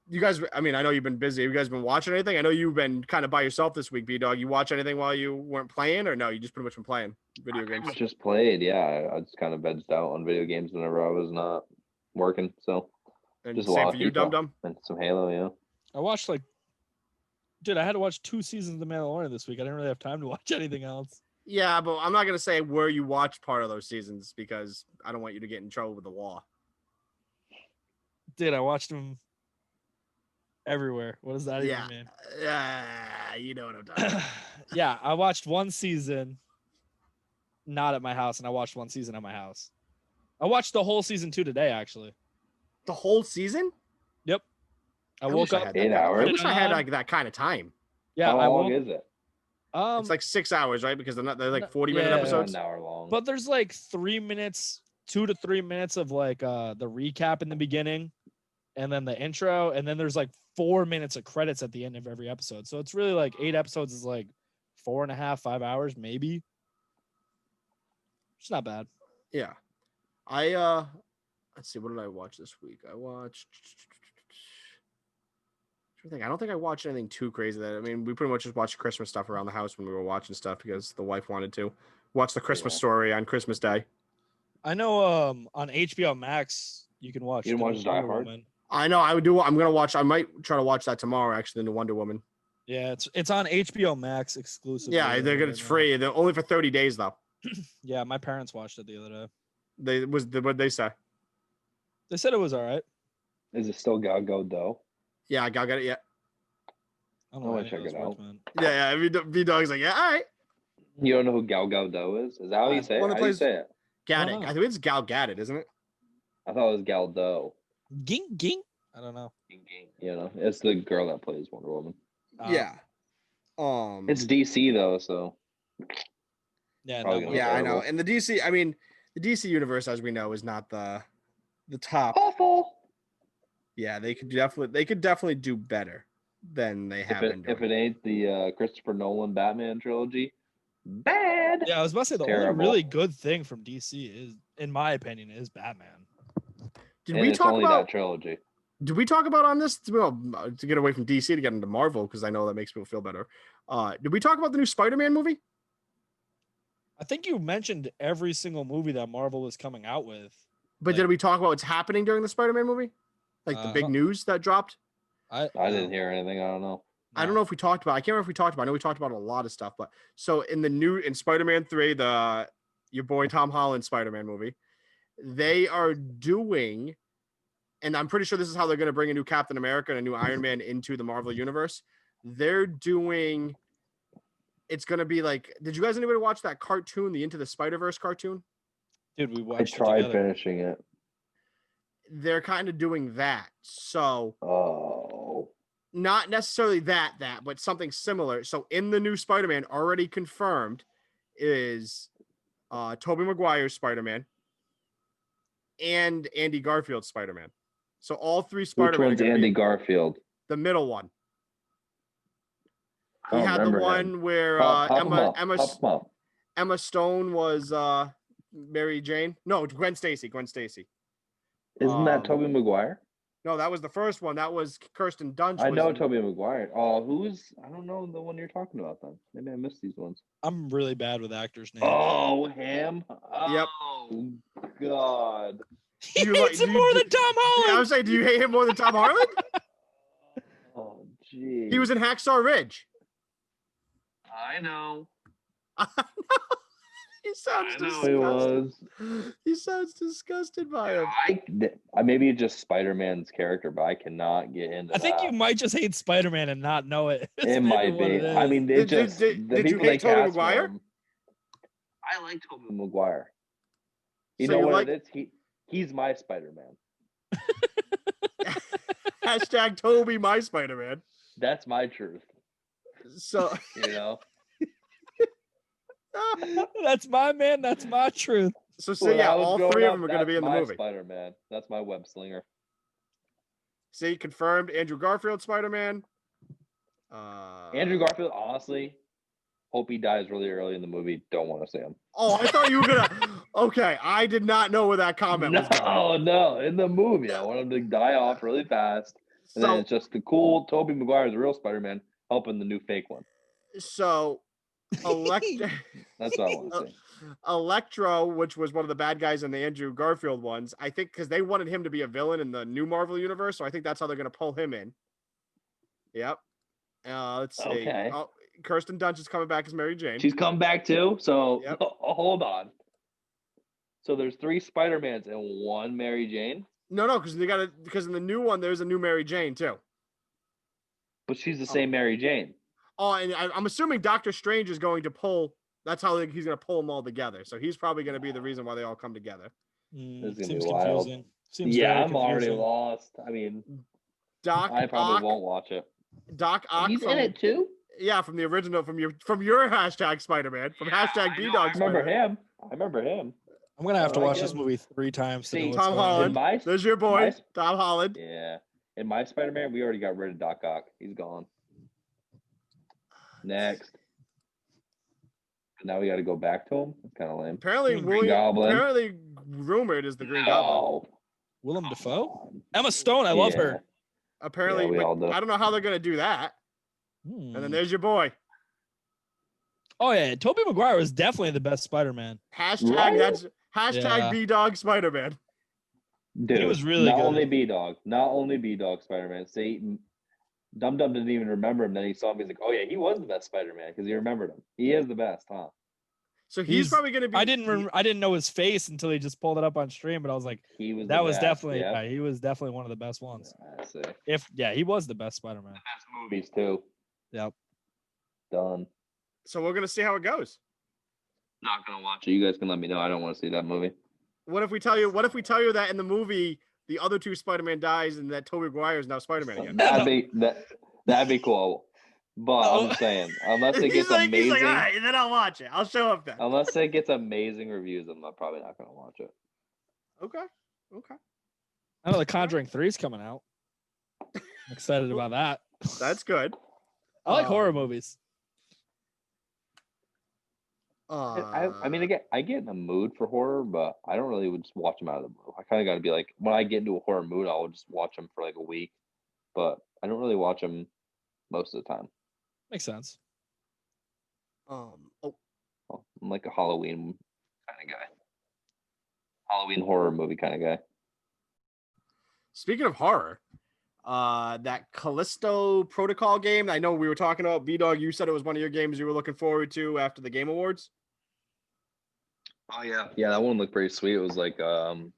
Speaker 1: You guys, I mean, I know you've been busy. Have you guys been watching anything? I know you've been kind of by yourself this week, Bdog. You watch anything while you weren't playing, or no? You just pretty much been playing video games.
Speaker 3: Just played. Yeah, I just kind of vegged out on video games whenever I was not working. So
Speaker 1: And
Speaker 3: just a
Speaker 1: same
Speaker 3: lot
Speaker 1: for
Speaker 3: of
Speaker 1: you,
Speaker 3: FIFA
Speaker 1: Dumb Dumb.
Speaker 3: and some Halo. Yeah.
Speaker 2: I watched dude, I had to watch 2 seasons of The Mandalorian this week. I didn't really have time to watch anything else.
Speaker 1: Yeah, but I'm not gonna say where you watched part of those seasons because I don't want you to get in trouble with the law.
Speaker 2: Dude, I watched them everywhere. What does that
Speaker 1: Yeah.
Speaker 2: even mean?
Speaker 1: You know what I'm talking about.
Speaker 2: Yeah, I watched one season not at my house, and I watched one season at my house. I watched the whole season 2 today, actually.
Speaker 1: The whole season?
Speaker 2: Yep. I
Speaker 1: wish
Speaker 2: woke
Speaker 1: I
Speaker 2: up.
Speaker 1: had that
Speaker 3: 8
Speaker 1: kind of-
Speaker 3: hours?
Speaker 1: I wish I had like that kind of time.
Speaker 2: Yeah,
Speaker 3: How
Speaker 2: I
Speaker 3: long
Speaker 2: woke.
Speaker 3: is it?
Speaker 1: It's like 6 hours, right? Because they're like 40-minute
Speaker 2: Yeah.
Speaker 1: episodes.
Speaker 3: 1 hour long.
Speaker 2: But there's like 3 minutes, 2 to 3 minutes of like the recap in the beginning, and then the intro, and then there's like 4 minutes of credits at the end of every episode. So it's really like 8 episodes is like 4.5, 5 hours, maybe. It's not bad.
Speaker 1: Yeah. Let's see, what did I watch this week? I watched I don't think I watched anything too crazy. That I mean, we pretty much just watched Christmas stuff around the house when we were watching stuff because the wife wanted to watch the Christmas Story on Christmas Day.
Speaker 2: I know on HBO Max you can watch.
Speaker 3: You didn't
Speaker 2: the
Speaker 3: watch
Speaker 2: new
Speaker 3: Die
Speaker 2: Wonder
Speaker 3: Hard?
Speaker 2: Woman.
Speaker 1: I know. I'm gonna watch. I might try to watch that tomorrow. Actually, the new Wonder Woman.
Speaker 2: Yeah, it's on HBO Max exclusively.
Speaker 1: Yeah, it's free. They're only for 30 days though.
Speaker 2: Yeah, my parents watched it the other day.
Speaker 1: What they say?
Speaker 2: They said it was all right.
Speaker 3: Is it still Gal Gadot?
Speaker 1: Yeah, I got it. Yeah,
Speaker 2: I
Speaker 3: I
Speaker 2: don't
Speaker 3: wanna
Speaker 2: know
Speaker 3: check it out.
Speaker 1: yeah. B-Dog's like, yeah, all right.
Speaker 3: You don't know who Gal Gadot is? Is that how you say it?
Speaker 1: One that
Speaker 3: How do you
Speaker 1: plays-
Speaker 3: say it?
Speaker 1: Gadot.
Speaker 2: know.
Speaker 1: I think it's Gal Gadot, isn't it?
Speaker 3: I thought it was Galdo.
Speaker 2: Ging. I don't know.
Speaker 3: You know, it's the girl that plays Wonder Woman.
Speaker 1: Yeah.
Speaker 3: It's DC though, so
Speaker 2: Yeah,
Speaker 3: probably
Speaker 2: no,
Speaker 3: gonna
Speaker 1: Yeah, I know.
Speaker 3: terrible.
Speaker 1: And the DC, I mean, the DC universe, as we know, is not the top.
Speaker 3: awful.
Speaker 1: Yeah, they could definitely do better than they have been doing.
Speaker 3: If it ain't the Christopher Nolan Batman trilogy, bad.
Speaker 2: Yeah, I was about to say the
Speaker 3: Terrible.
Speaker 2: only really good thing from DC is, in my opinion, is Batman.
Speaker 1: Did
Speaker 3: And
Speaker 1: we
Speaker 3: it's
Speaker 1: talk
Speaker 3: only
Speaker 1: about?
Speaker 3: that trilogy.
Speaker 1: Did we talk about on this to get away from DC to get into Marvel because I know that makes people feel better? Did we talk about the new Spider-Man movie?
Speaker 2: I think you mentioned every single movie that Marvel was coming out with.
Speaker 1: But did we talk about what's happening during the Spider-Man movie? Like the big news that dropped?
Speaker 2: I
Speaker 3: didn't hear anything. I don't know.
Speaker 1: I don't know if we talked about. I can't remember if we talked about. I know we talked about a lot of stuff, but so in Spider-Man 3, your boy Tom Holland Spider-Man movie, they are doing, and I'm pretty sure this is how they're going to bring a new Captain America and a new Iron Man into the Marvel universe. They're doing. It's going to be like. Did you guys anybody watch that cartoon, the Into the Spider-Verse cartoon?
Speaker 2: Dude, we
Speaker 3: I
Speaker 2: watched.
Speaker 3: tried
Speaker 2: it together.
Speaker 3: finishing it.
Speaker 1: They're kind of doing that. So.
Speaker 3: Oh.
Speaker 1: Not necessarily that, but something similar. So in the new Spider-Man, already confirmed, is Tobey Maguire's Spider-Man and Andy Garfield's Spider-Man. So all three
Speaker 3: Which
Speaker 1: Spider-Man.
Speaker 3: one's Andy Garfield?
Speaker 1: The middle one. He
Speaker 3: I don't
Speaker 1: had the
Speaker 3: remember
Speaker 1: one
Speaker 3: him.
Speaker 1: where
Speaker 3: Pop him up.
Speaker 1: Emma Stone was Mary Jane. No, Gwen Stacy.
Speaker 3: Isn't that Tobey Maguire?
Speaker 1: No, that was the first one. That was Kirsten Dunst.
Speaker 3: I
Speaker 1: was
Speaker 3: know
Speaker 1: in-
Speaker 3: Tobey Maguire. Oh, I don't know the one you're talking about then. Maybe I missed these ones.
Speaker 2: I'm really bad with actors' names.
Speaker 3: Oh, him?
Speaker 1: Yep.
Speaker 3: Oh, God.
Speaker 2: He
Speaker 1: you like-
Speaker 2: hates him
Speaker 1: do you-
Speaker 2: more
Speaker 1: do-
Speaker 2: than Tom
Speaker 1: I
Speaker 2: Holland.
Speaker 1: was saying, do you hate him more than Tom Harland?
Speaker 3: Oh, gee.
Speaker 1: He was in Hacksaw Ridge.
Speaker 3: I know.
Speaker 1: He sounds
Speaker 3: I know
Speaker 1: disgusted.
Speaker 3: he was.
Speaker 1: He sounds disgusted by him.
Speaker 3: Maybe it's just Spider-Man's character, but I cannot get into
Speaker 2: I think
Speaker 3: that.
Speaker 2: you might just hate Spider-Man and not know it. It's
Speaker 3: It
Speaker 2: maybe
Speaker 3: might
Speaker 2: what
Speaker 3: be.
Speaker 2: it
Speaker 3: I
Speaker 2: is.
Speaker 3: mean,
Speaker 1: Did you
Speaker 3: people
Speaker 1: hate
Speaker 3: they
Speaker 1: Tobey
Speaker 3: cast for
Speaker 1: Maguire?
Speaker 3: him- I like Tobey Maguire. You
Speaker 1: So
Speaker 3: know
Speaker 1: you
Speaker 3: what
Speaker 1: like-
Speaker 3: it is? He's my Spider-Man.
Speaker 1: Hashtag Toby my Spider-Man.
Speaker 3: That's my truth.
Speaker 1: So
Speaker 3: You know.
Speaker 2: That's my man. That's my truth.
Speaker 3: When
Speaker 1: yeah,
Speaker 3: I was
Speaker 1: all
Speaker 3: growing
Speaker 1: three of
Speaker 3: up,
Speaker 1: them are going to
Speaker 3: that's
Speaker 1: be in the
Speaker 3: my
Speaker 1: movie.
Speaker 3: Spider-Man. That's my web slinger.
Speaker 1: See, confirmed. Andrew Garfield Spider-Man.
Speaker 3: Andrew Garfield, honestly, hope he dies really early in the movie. Don't want to see him.
Speaker 1: Oh, I thought you were gonna. Okay, I did not know where that comment was going.
Speaker 3: No. In the movie, I want him to die off really fast. And then
Speaker 1: So,
Speaker 3: it's just the cool Tobey Maguire, the real Spider-Man, helping the new fake one.
Speaker 1: so Electro,
Speaker 3: That's what I want to see.
Speaker 1: Electro, which was one of the bad guys in the Andrew Garfield ones, I think because they wanted him to be a villain in the new Marvel universe, so I think that's how they're gonna pull him in. Yep. Let's see.
Speaker 3: Okay.
Speaker 1: Oh, Kirsten Dunst is coming back as Mary Jane.
Speaker 3: She's come back too. So
Speaker 1: Yep.
Speaker 3: hold on. So there's 3 Spider-Mans and 1 Mary Jane,
Speaker 1: No, because in the new one there's a new Mary Jane too.
Speaker 3: but she's the same Mary Jane.
Speaker 1: Oh, and I'm assuming Doctor Strange is going to pull. That's how he's going to pull them all together. So he's probably going to be the reason why they all come together.
Speaker 3: This is gonna
Speaker 2: Seems
Speaker 3: be wild.
Speaker 2: confusing. Seems
Speaker 3: Yeah,
Speaker 2: very
Speaker 3: I'm already
Speaker 2: confusing.
Speaker 3: lost. I mean,
Speaker 1: Doc
Speaker 3: I probably
Speaker 1: Ock,
Speaker 3: won't watch it.
Speaker 1: Doc Ock
Speaker 3: He's
Speaker 1: from,
Speaker 3: in it too.
Speaker 1: Yeah, from the original, from your hashtag Spider-Man, from hashtag
Speaker 3: I know,
Speaker 1: Bdog.
Speaker 3: I remember him.
Speaker 2: I'm gonna have to
Speaker 3: I like
Speaker 2: watch this
Speaker 3: him.
Speaker 2: movie 3 times to know
Speaker 3: See,
Speaker 2: what's
Speaker 1: Tom
Speaker 2: going on.
Speaker 1: Holland.
Speaker 3: My-
Speaker 1: There's your boy,
Speaker 3: my-
Speaker 1: Tom Holland.
Speaker 3: Yeah. In my Spider-Man, we already got rid of Doc Ock. He's gone. Next. Now we got to go back to him. That's kind of lame.
Speaker 1: Apparently,
Speaker 3: Green Goblin.
Speaker 1: apparently rumored is the Green Goblin.
Speaker 3: Oh,
Speaker 2: Willem
Speaker 3: come
Speaker 2: Dafoe?
Speaker 3: on.
Speaker 2: Emma Stone, I love
Speaker 3: Yeah.
Speaker 2: her.
Speaker 1: Apparently,
Speaker 3: Yeah, we
Speaker 1: but
Speaker 3: all do.
Speaker 1: I don't know how they're going to do that. And then there's your boy.
Speaker 2: Oh yeah, Tobey Maguire was definitely the best Spider-Man.
Speaker 1: Hashtag
Speaker 3: Right?
Speaker 1: that's hashtag
Speaker 2: Yeah.
Speaker 1: Bdog Spider-Man.
Speaker 3: Dude,
Speaker 2: He was really
Speaker 3: not
Speaker 2: good.
Speaker 3: only B-Dog Spider-Man. See, Dumb Dumb didn't even remember him. Then he saw him. He's like, "Oh yeah, he was the best Spider-Man because he remembered him. He is the best, huh?"
Speaker 1: So he's probably going to be.
Speaker 2: I didn't know his face until he just pulled it up on stream, but I was like,
Speaker 3: He was.
Speaker 2: that
Speaker 3: the
Speaker 2: was
Speaker 3: best,
Speaker 2: definitely
Speaker 3: yeah.
Speaker 2: he was definitely one of the best ones.
Speaker 3: I see.
Speaker 2: He was the best Spider-Man.
Speaker 3: Best movies too.
Speaker 2: Yep.
Speaker 3: Done.
Speaker 1: So we're going to see how it goes.
Speaker 3: Not gonna watch it. You guys can let me know. I don't want to see that movie.
Speaker 1: What if we tell you that in the movie the other 2 Spider-Man dies and that Tobey Maguire is now Spider-Man again?
Speaker 3: That'd be cool. But I'm saying, unless it gets amazing,
Speaker 1: he's like, all right, then I'll watch it. I'll show up then.
Speaker 3: unless it gets amazing reviews, I'm probably not gonna watch it.
Speaker 1: Okay.
Speaker 2: I know The Conjuring 3 is coming out. I'm excited about that.
Speaker 1: That's good.
Speaker 2: I like horror movies.
Speaker 3: I mean, I get in the mood for horror, but I don't really just watch them out of the blue. I kind of got to be like, when I get into a horror mood, I'll just watch them for like a week, but I don't really watch them most of the time.
Speaker 2: Makes sense.
Speaker 1: Oh,
Speaker 3: I'm like a Halloween kind of guy. Halloween horror movie kind of guy.
Speaker 1: speaking of horror, that Callisto Protocol game. I know we were talking about Bdog. You said it was one of your games you were looking forward to after the Game Awards.
Speaker 3: Oh yeah, that one looked pretty sweet. It was like some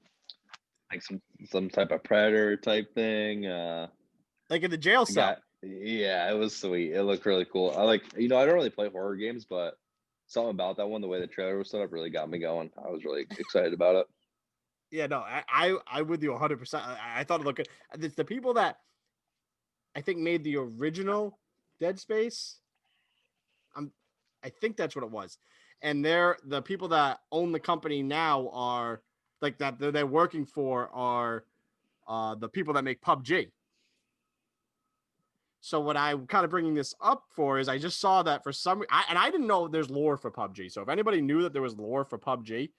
Speaker 3: type of predator type thing.
Speaker 1: Like in the jail cell.
Speaker 3: Yeah, it was sweet. It looked really cool. I don't really play horror games, but something about that one, the way the trailer was set up, really got me going. I was really excited about it.
Speaker 1: Yeah, no, I with you 100%. I thought it looked good. It's the people that I think made the original Dead Space. I think that's what it was. And the people that own the company now are like that they're working for are the people that make PUBG. So what I'm kind of bringing this up for is I just saw that for some and I didn't know there's lore for PUBG. So if anybody knew that there was lore for PUBG,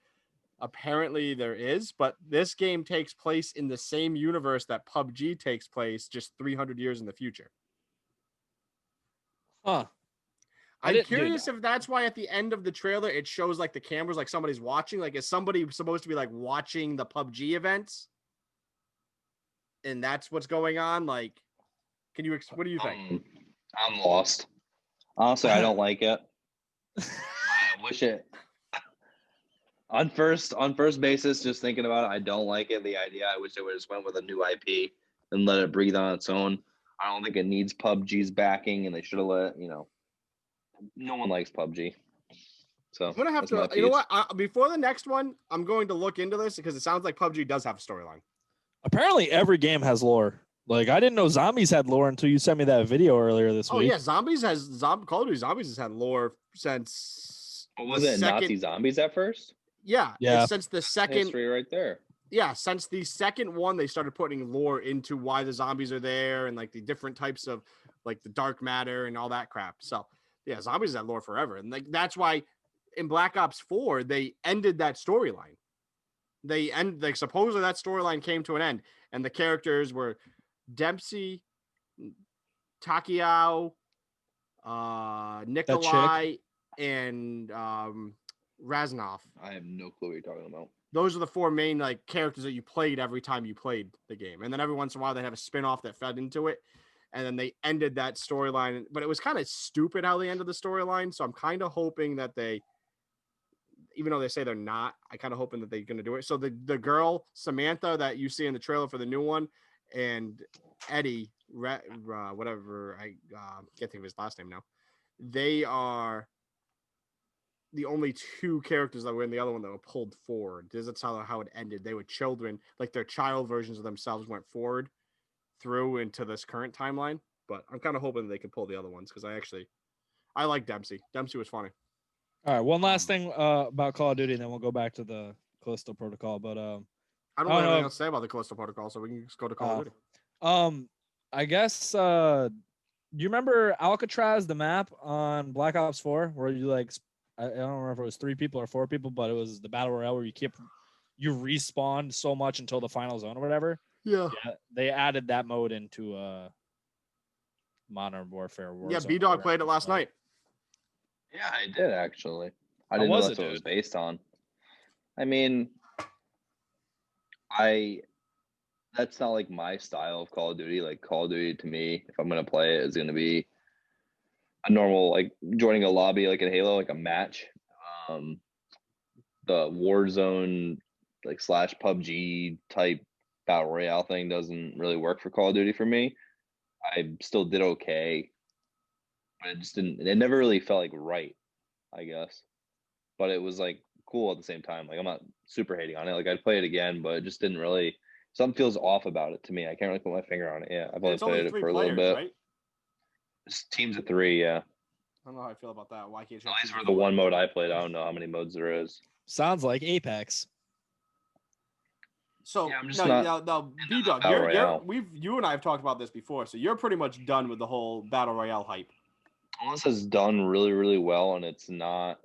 Speaker 1: Apparently there is, but this game takes place in the same universe that PUBG takes place, just 300 years in the future.
Speaker 2: Huh.
Speaker 1: I'm curious if that's why at the end of the trailer it shows like the cameras like somebody's watching. Like, is somebody supposed to be like watching the PUBG events? And that's what's going on? Like, what do you think?
Speaker 3: I'm lost. Honestly, I don't like it. I wish it on first basis, just thinking about it, I don't like it. The idea, I wish they would have just went with a new IP and let it breathe on its own. I don't think it needs PUBG's backing, and they should have let no one likes PUBG. So
Speaker 1: I'm gonna have to. You know what? Before the next one, I'm going to look into this because it sounds like PUBG does have a storyline.
Speaker 2: Apparently, every game has lore. Like, I didn't know Zombies had lore until you sent me that video earlier this week.
Speaker 1: Oh yeah, Call of Duty Zombies has had lore since.
Speaker 3: Was it Nazi zombies at first?
Speaker 1: Yeah. Since the second
Speaker 3: history right there.
Speaker 1: Yeah, since the second one, they started putting lore into why the zombies are there and like the different types of like the dark matter and all that crap. So yeah, Zombies had lore forever, and like that's why in Black Ops 4 they ended that storyline. Supposedly that storyline came to an end, and the characters were Dempsey, Takiao, Nikolai, and Razanov.
Speaker 3: I have no clue what you're talking about.
Speaker 1: Those are the four main like characters that you played every time you played the game, and then every once in a while they have a spin-off that fed into it, and then they ended that storyline. But it was kind of stupid how they ended the storyline, so I'm kind of hoping that they, even though they say they're not, I kind of hoping that they're going to do it. So the girl Samantha that you see in the trailer for the new one, and Eddie, whatever, I can't think of his last name now. They are the only two characters that were in the other one that were pulled forward. That's how it ended. They were children, like their child versions of themselves went forward through into this current timeline. But I'm kind of hoping they can pull the other ones because I like Dempsey. Dempsey was funny.
Speaker 2: All right, one last thing about Call of Duty, and then we'll go back to the Callisto Protocol. But
Speaker 1: I don't have anything else to say about the Callisto Protocol, so we can just go to Call of Duty.
Speaker 2: I guess do you remember Alcatraz, the map on Black Ops 4, where you like I don't remember if it was 3 people or 4 people, but it was the battle royale where you respawned so much until the final zone or whatever.
Speaker 1: Yeah,
Speaker 2: they added that mode into Modern Warfare.
Speaker 1: Yeah, Bdog played it last night.
Speaker 3: Yeah, I did actually. I didn't know that's what it was based on. I mean, that's not like my style of Call of Duty. Like Call of Duty to me, if I'm gonna play it, is gonna be a normal, like joining a lobby like in Halo, like a match. The Warzone like / PUBG type battle royale thing doesn't really work for Call of Duty for me. I still did okay, but it never really felt like right, I guess. But it was like cool at the same time. Like I'm not super hating on it. Like I'd play it again, but it just didn't really, something feels off about it to me. I can't really put my finger on it. Yeah, I've only played it for a little bit. Right? It's teams of 3, yeah.
Speaker 1: I don't know how I feel about that. Why can't you?
Speaker 3: At least for the one mode I played, I don't know how many modes there is.
Speaker 2: Sounds like Apex.
Speaker 1: So yeah, no, Bdog, you and I have talked about this before. So you're pretty much done with the whole battle royale hype.
Speaker 3: Unless it's done really, really well, and it's not,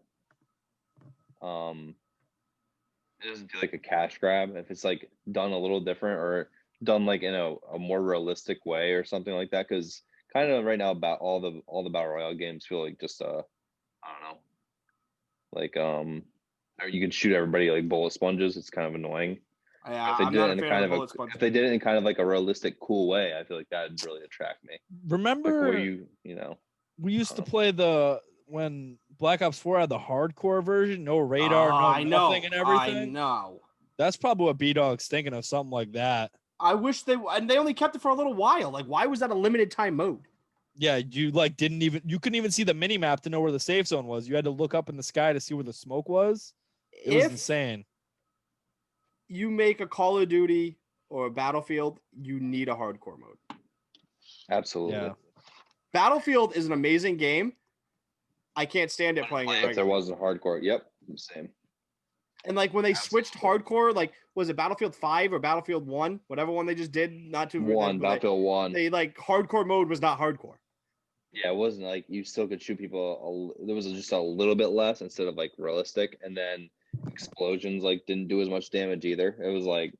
Speaker 3: it doesn't feel like a cash grab. If it's like done a little different or done like in a more realistic way or something like that, because kind of right now about all the battle royale games feel like just I don't know, like or you can shoot everybody like bullet sponges. It's kind of annoying.
Speaker 1: Yeah,
Speaker 3: if they did it in kind of like a realistic, cool way, I feel like that'd really attract me.
Speaker 2: Remember,
Speaker 3: like
Speaker 2: we used to play when Black Ops 4 had the hardcore version, no radar, nothing, and everything.
Speaker 1: I know.
Speaker 2: That's probably what B-Dog's thinking of, something like that.
Speaker 1: I wish they only kept it for a little while. Like, why was that a limited time mode?
Speaker 2: Yeah, you couldn't even see the mini map to know where the safe zone was. You had to look up in the sky to see where the smoke was. It was insane.
Speaker 1: You make a Call of Duty or a Battlefield, you need a hardcore mode.
Speaker 3: Absolutely.
Speaker 2: Yeah.
Speaker 1: Battlefield is an amazing game. I can't stand it playing it.
Speaker 3: If there wasn't hardcore, yep, same.
Speaker 1: And like when they switched hardcore, like was it Battlefield 5 or Battlefield 1, whatever one they just did, not too
Speaker 3: Battlefield 1.
Speaker 1: They like hardcore mode was not hardcore.
Speaker 3: Yeah, it wasn't like you still could shoot people. There was just a little bit less instead of like realistic, and then explosions like didn't do as much damage either. It was like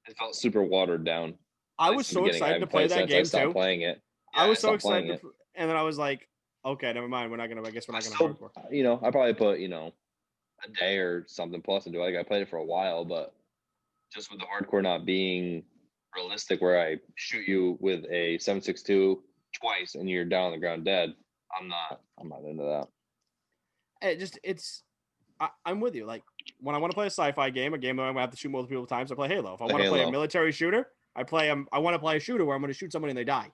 Speaker 3: it felt super watered down.
Speaker 1: I was so excited to play that game
Speaker 3: I stopped
Speaker 1: too.
Speaker 3: playing it.
Speaker 1: I was so
Speaker 3: stopped playing
Speaker 1: excited, and then I was like, okay, never mind. I guess we're not gonna hardcore.
Speaker 3: I probably put a day or something plus into it. Like I played it for a while, but just with the hardcore not being realistic, where I shoot you with a 7.62 twice and you're down on the ground dead, I'm not into that.
Speaker 1: I'm with you. Like when I want to play a sci-fi game, a game that I'm gonna have to shoot multiple times, I play Halo. If I want to play a military shooter, I want to play a shooter where I'm going to shoot somebody and they die.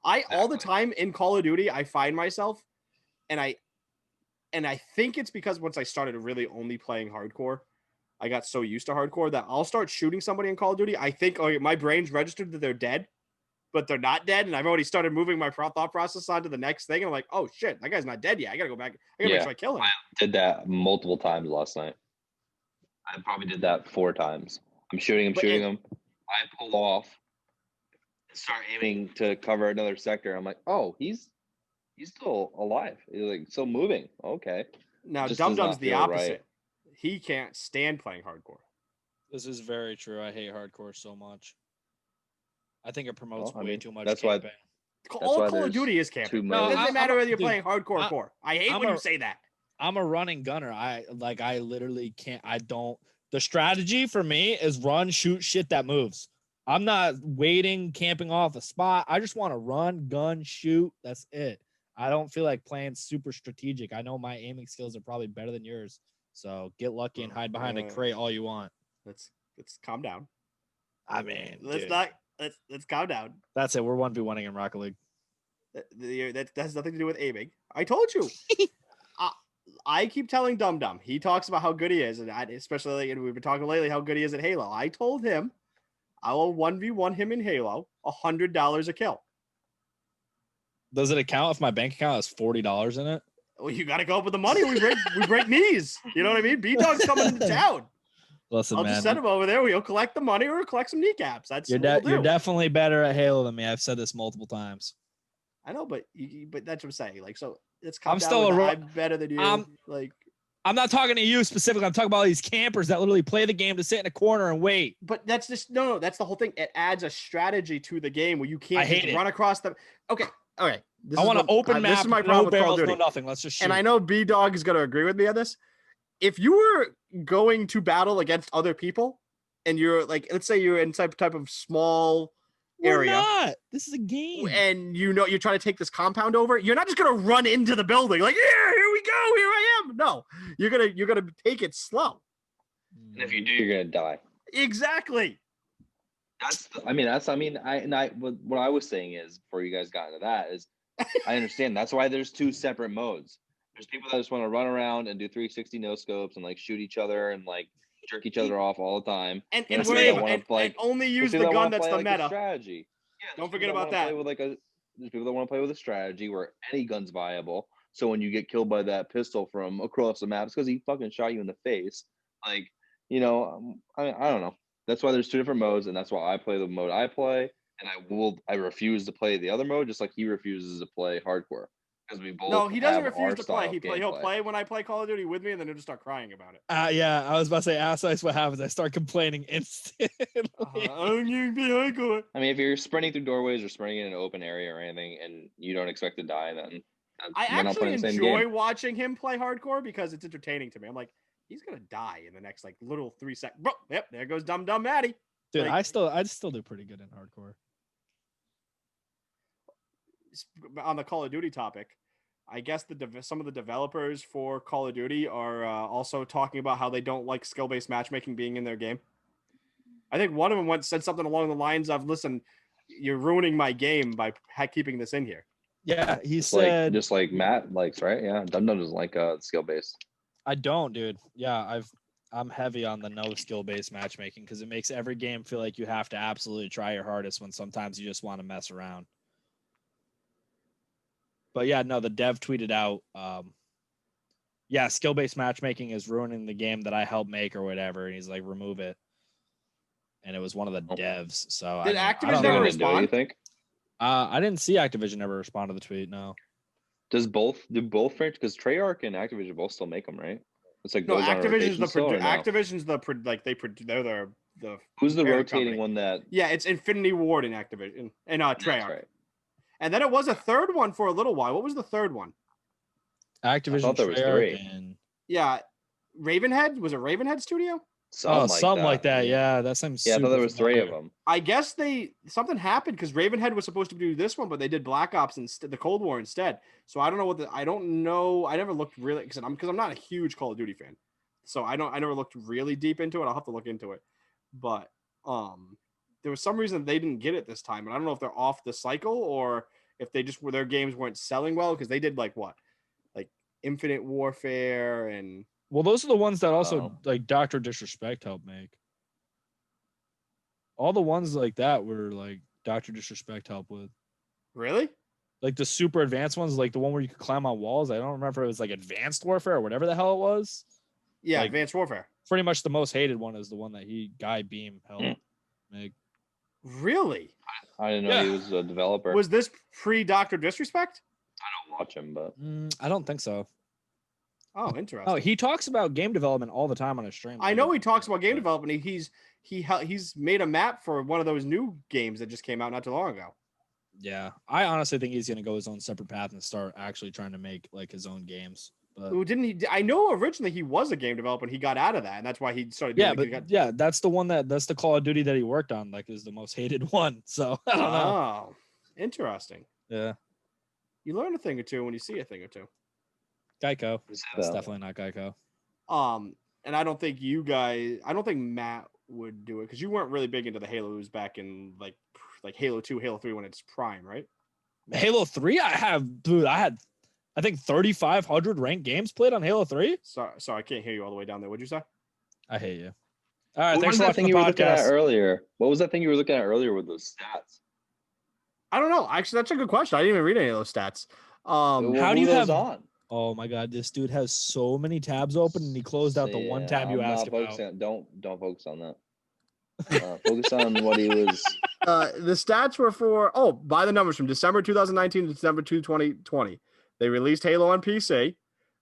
Speaker 1: All the time in Call of Duty, I find myself, and I think it's because once I started really only playing hardcore, I got so used to hardcore that I'll start shooting somebody in Call of Duty. I think, my brain's registered that they're dead, but they're not dead, and I've already started moving my thought process on to the next thing. And I'm like, oh shit, that guy's not dead yet. I gotta go back. I gotta make sure I kill him.
Speaker 3: I did that multiple times last night. I probably did that 4 times. I'm shooting him. I pull off, start aiming to cover another sector. I'm like, oh, he's still alive. He's like still moving. Okay.
Speaker 1: Now Dumb Dumb's the opposite. Right. He can't stand playing hardcore.
Speaker 2: This is very true. I hate hardcore so much. I think it promotes way too much.
Speaker 3: That's
Speaker 2: camping.
Speaker 1: All Call of Duty is camping. No, it doesn't matter whether you're playing hardcore or core. I hate when you say that.
Speaker 2: I'm a running gunner. I literally can't. The strategy for me is run, shoot shit that moves. I'm not waiting, camping off a spot. I just want to run, gun, shoot. That's it. I don't feel like playing super strategic. I know my aiming skills are probably better than yours. So get lucky and hide behind a crate all you want.
Speaker 1: Let's calm down.
Speaker 2: I mean,
Speaker 1: let's calm down.
Speaker 2: That's it. We're 1v1ing in Rocket League.
Speaker 1: That has nothing to do with aiming. I told you. I keep telling Dumb Dumb. He talks about how good he is, and especially, and we've been talking lately how good he is at Halo. I told him I will 1v1 him in Halo, $100 a kill.
Speaker 2: Does it account if my bank account has $40 in it?
Speaker 1: Well, you got to go up with the money. We break knees. You know what I mean? Bdog's coming into town.
Speaker 2: Listen,
Speaker 1: I'll just send him over there. We'll collect the money or collect some kneecaps. That's
Speaker 2: you're definitely better at Halo than me. I've said this multiple times.
Speaker 1: I know, but that's what I'm saying. Like, so it's I'm better than you.
Speaker 2: I'm not talking to you specifically. I'm talking about all these campers that literally play the game to sit in a corner and wait.
Speaker 1: But that's just no. That's the whole thing. It adds a strategy to the game where you can't just run across them. Okay.
Speaker 2: I want to open map.
Speaker 1: This is my problem with Call of Duty.
Speaker 2: No nothing. Let's just shoot.
Speaker 1: And I know Bdog is going to agree with me on this. If you were going to battle against other people, and you're like, let's say you're in some type of small area.
Speaker 2: We're not. This is a game.
Speaker 1: And you're trying to take this compound over. You're not just going to run into the building like, yeah, here we go. Here I am. No, you're gonna take it slow.
Speaker 3: And if you do, you're gonna die.
Speaker 1: Exactly.
Speaker 3: What I was saying is, before you guys got into that, is I understand that's why there's 2 separate modes. There's people that just want to run around and do 360 no scopes and like shoot each other and like jerk each other off all the time.
Speaker 1: And only use the gun that's the meta.
Speaker 3: Strategy.
Speaker 1: Yeah, don't forget about that.
Speaker 3: There's people that want to play with a strategy where any gun's viable. So when you get killed by that pistol from across the map, it's because he fucking shot you in the face. Like, I don't know. That's why there's 2 different modes, and that's why I play the mode I play, and I refuse to play the otother mode, just like he refuses to play hardcore. Because we both.
Speaker 1: No, he doesn't refuse to play. He'll play when I play Call of Duty with me, and then he'll just start crying about it.
Speaker 2: Yeah, I was about to say, that's what happens. I start complaining instantly.
Speaker 1: I'm going to be hardcore.
Speaker 3: I mean, if you're sprinting through doorways or sprinting in an open area or anything, and you don't expect to die, then
Speaker 1: I actually enjoy watching him play hardcore because it's entertaining to me. I'm like, he's gonna die in the next little 3 seconds. Yep, there goes Dumb Dumb Maddie.
Speaker 2: Dude, I still do pretty good in hardcore.
Speaker 1: On the Call of Duty topic, I guess some of the developers for Call of Duty are also talking about how they don't like skill-based matchmaking being in their game. I think one of them said something along the lines of, "Listen, you're ruining my game by keeping this in here."
Speaker 2: Yeah, he said
Speaker 3: just like Matt likes, right? Yeah, Dumb Dumb doesn't like skill-based.
Speaker 2: I don't, dude. Yeah, I'm heavy on the no skill-based matchmaking because it makes every game feel like you have to absolutely try your hardest when sometimes you just want to mess around. But yeah, no, the dev tweeted out, skill-based matchmaking is ruining the game that I helped make or whatever. And he's like, remove it. And it was one of the devs. So
Speaker 1: did Activision ever respond?
Speaker 3: You think?
Speaker 2: I didn't see Activision ever respond to the tweet. No.
Speaker 3: Do both franchises? Because Treyarch and Activision both still make them, right? It's like
Speaker 1: No,
Speaker 3: goes on a
Speaker 1: Activision's
Speaker 3: rotation still, or no?
Speaker 1: Activision's they're the
Speaker 3: Who's the
Speaker 1: parent
Speaker 3: rotating
Speaker 1: company.
Speaker 3: one that?
Speaker 1: Yeah, it's Infinity Ward in Activision and
Speaker 3: That's
Speaker 1: Treyarch.
Speaker 3: right.
Speaker 1: And then it was a third one for a little while. What was the third one?
Speaker 2: Activision,
Speaker 3: thought there was
Speaker 2: Treyarch,
Speaker 3: 3.
Speaker 2: and
Speaker 1: Yeah, Ravenhead. Was it Ravenhead Studio?
Speaker 2: something like that. Yeah, that seems.
Speaker 3: Yeah, I thought
Speaker 2: super
Speaker 3: there was 3 of
Speaker 2: familiar.
Speaker 3: them.
Speaker 1: I guess something happened because Ravenhead was supposed to do this one, but they did Black Ops instead, the Cold War instead. So I don't know I don't know. I never looked really because I'm not a huge Call of Duty fan, so I never looked really deep into it. I'll have to look into it, but there was some reason they didn't get it this time, and I don't know if they're off the cycle or if they just their games weren't selling well because they did like Infinite Warfare and.
Speaker 2: Well, those are the ones that also
Speaker 3: Oh.
Speaker 2: like Dr. Disrespect helped make. All the ones like that were like Dr. Disrespect helped with.
Speaker 1: Really?
Speaker 2: Like the super advanced ones, like the one where you could climb on walls. I don't remember if it was like Advanced Warfare or whatever the hell it was.
Speaker 1: Yeah,
Speaker 2: Like-
Speaker 1: Advanced Warfare.
Speaker 2: Pretty much the most hated one is the one that Guy Beam helped make.
Speaker 1: Really?
Speaker 3: I didn't know he was a developer.
Speaker 1: Was this pre Dr. Disrespect?
Speaker 3: I don't watch him, but
Speaker 2: I don't think so.
Speaker 1: Oh, interesting.
Speaker 2: Oh, he talks about game development all the time on his stream.
Speaker 1: I know he talks about game development. He's made a map for one of those new games that just came out not too long ago.
Speaker 2: Yeah, I honestly think he's gonna go his own separate path and start actually trying to make like his own games. But
Speaker 1: Who didn't he? I know originally he was a game developer and he got out of that, and that's why he started. Doing
Speaker 2: that's the one that's the Call of Duty that he worked on. Like, is the most hated one. So I don't know.
Speaker 1: Oh, interesting.
Speaker 2: Yeah,
Speaker 1: You learn a thing or two when you see a thing or two.
Speaker 2: Geico. It's definitely not Geico.
Speaker 1: And I don't think I don't think Matt would do it because you weren't really big into the Halos back in like Halo 2, Halo 3 when it's prime, right?
Speaker 2: Halo 3, I had I think 3,500 ranked games played on Halo 3.
Speaker 1: Sorry, I can't hear you all the way down there. What'd you say?
Speaker 2: I hate you. All right,
Speaker 3: what
Speaker 2: thanks
Speaker 3: was
Speaker 2: for
Speaker 3: that
Speaker 2: watching
Speaker 3: thing
Speaker 2: the
Speaker 3: you were looking at
Speaker 2: podcast.
Speaker 3: earlier? What was that thing you were looking at earlier with those stats?
Speaker 1: I don't know. Actually, that's a good question. I didn't even read any of those stats.
Speaker 2: How
Speaker 3: Who
Speaker 2: do you
Speaker 3: those
Speaker 2: have?
Speaker 3: on?
Speaker 2: Oh my God, this dude has so many tabs open, and he closed out the one tab you asked about.
Speaker 3: Don't focus on that. Focus on what he was.
Speaker 1: The stats were for by the numbers from December 2019 to December 2020. They released Halo on PC.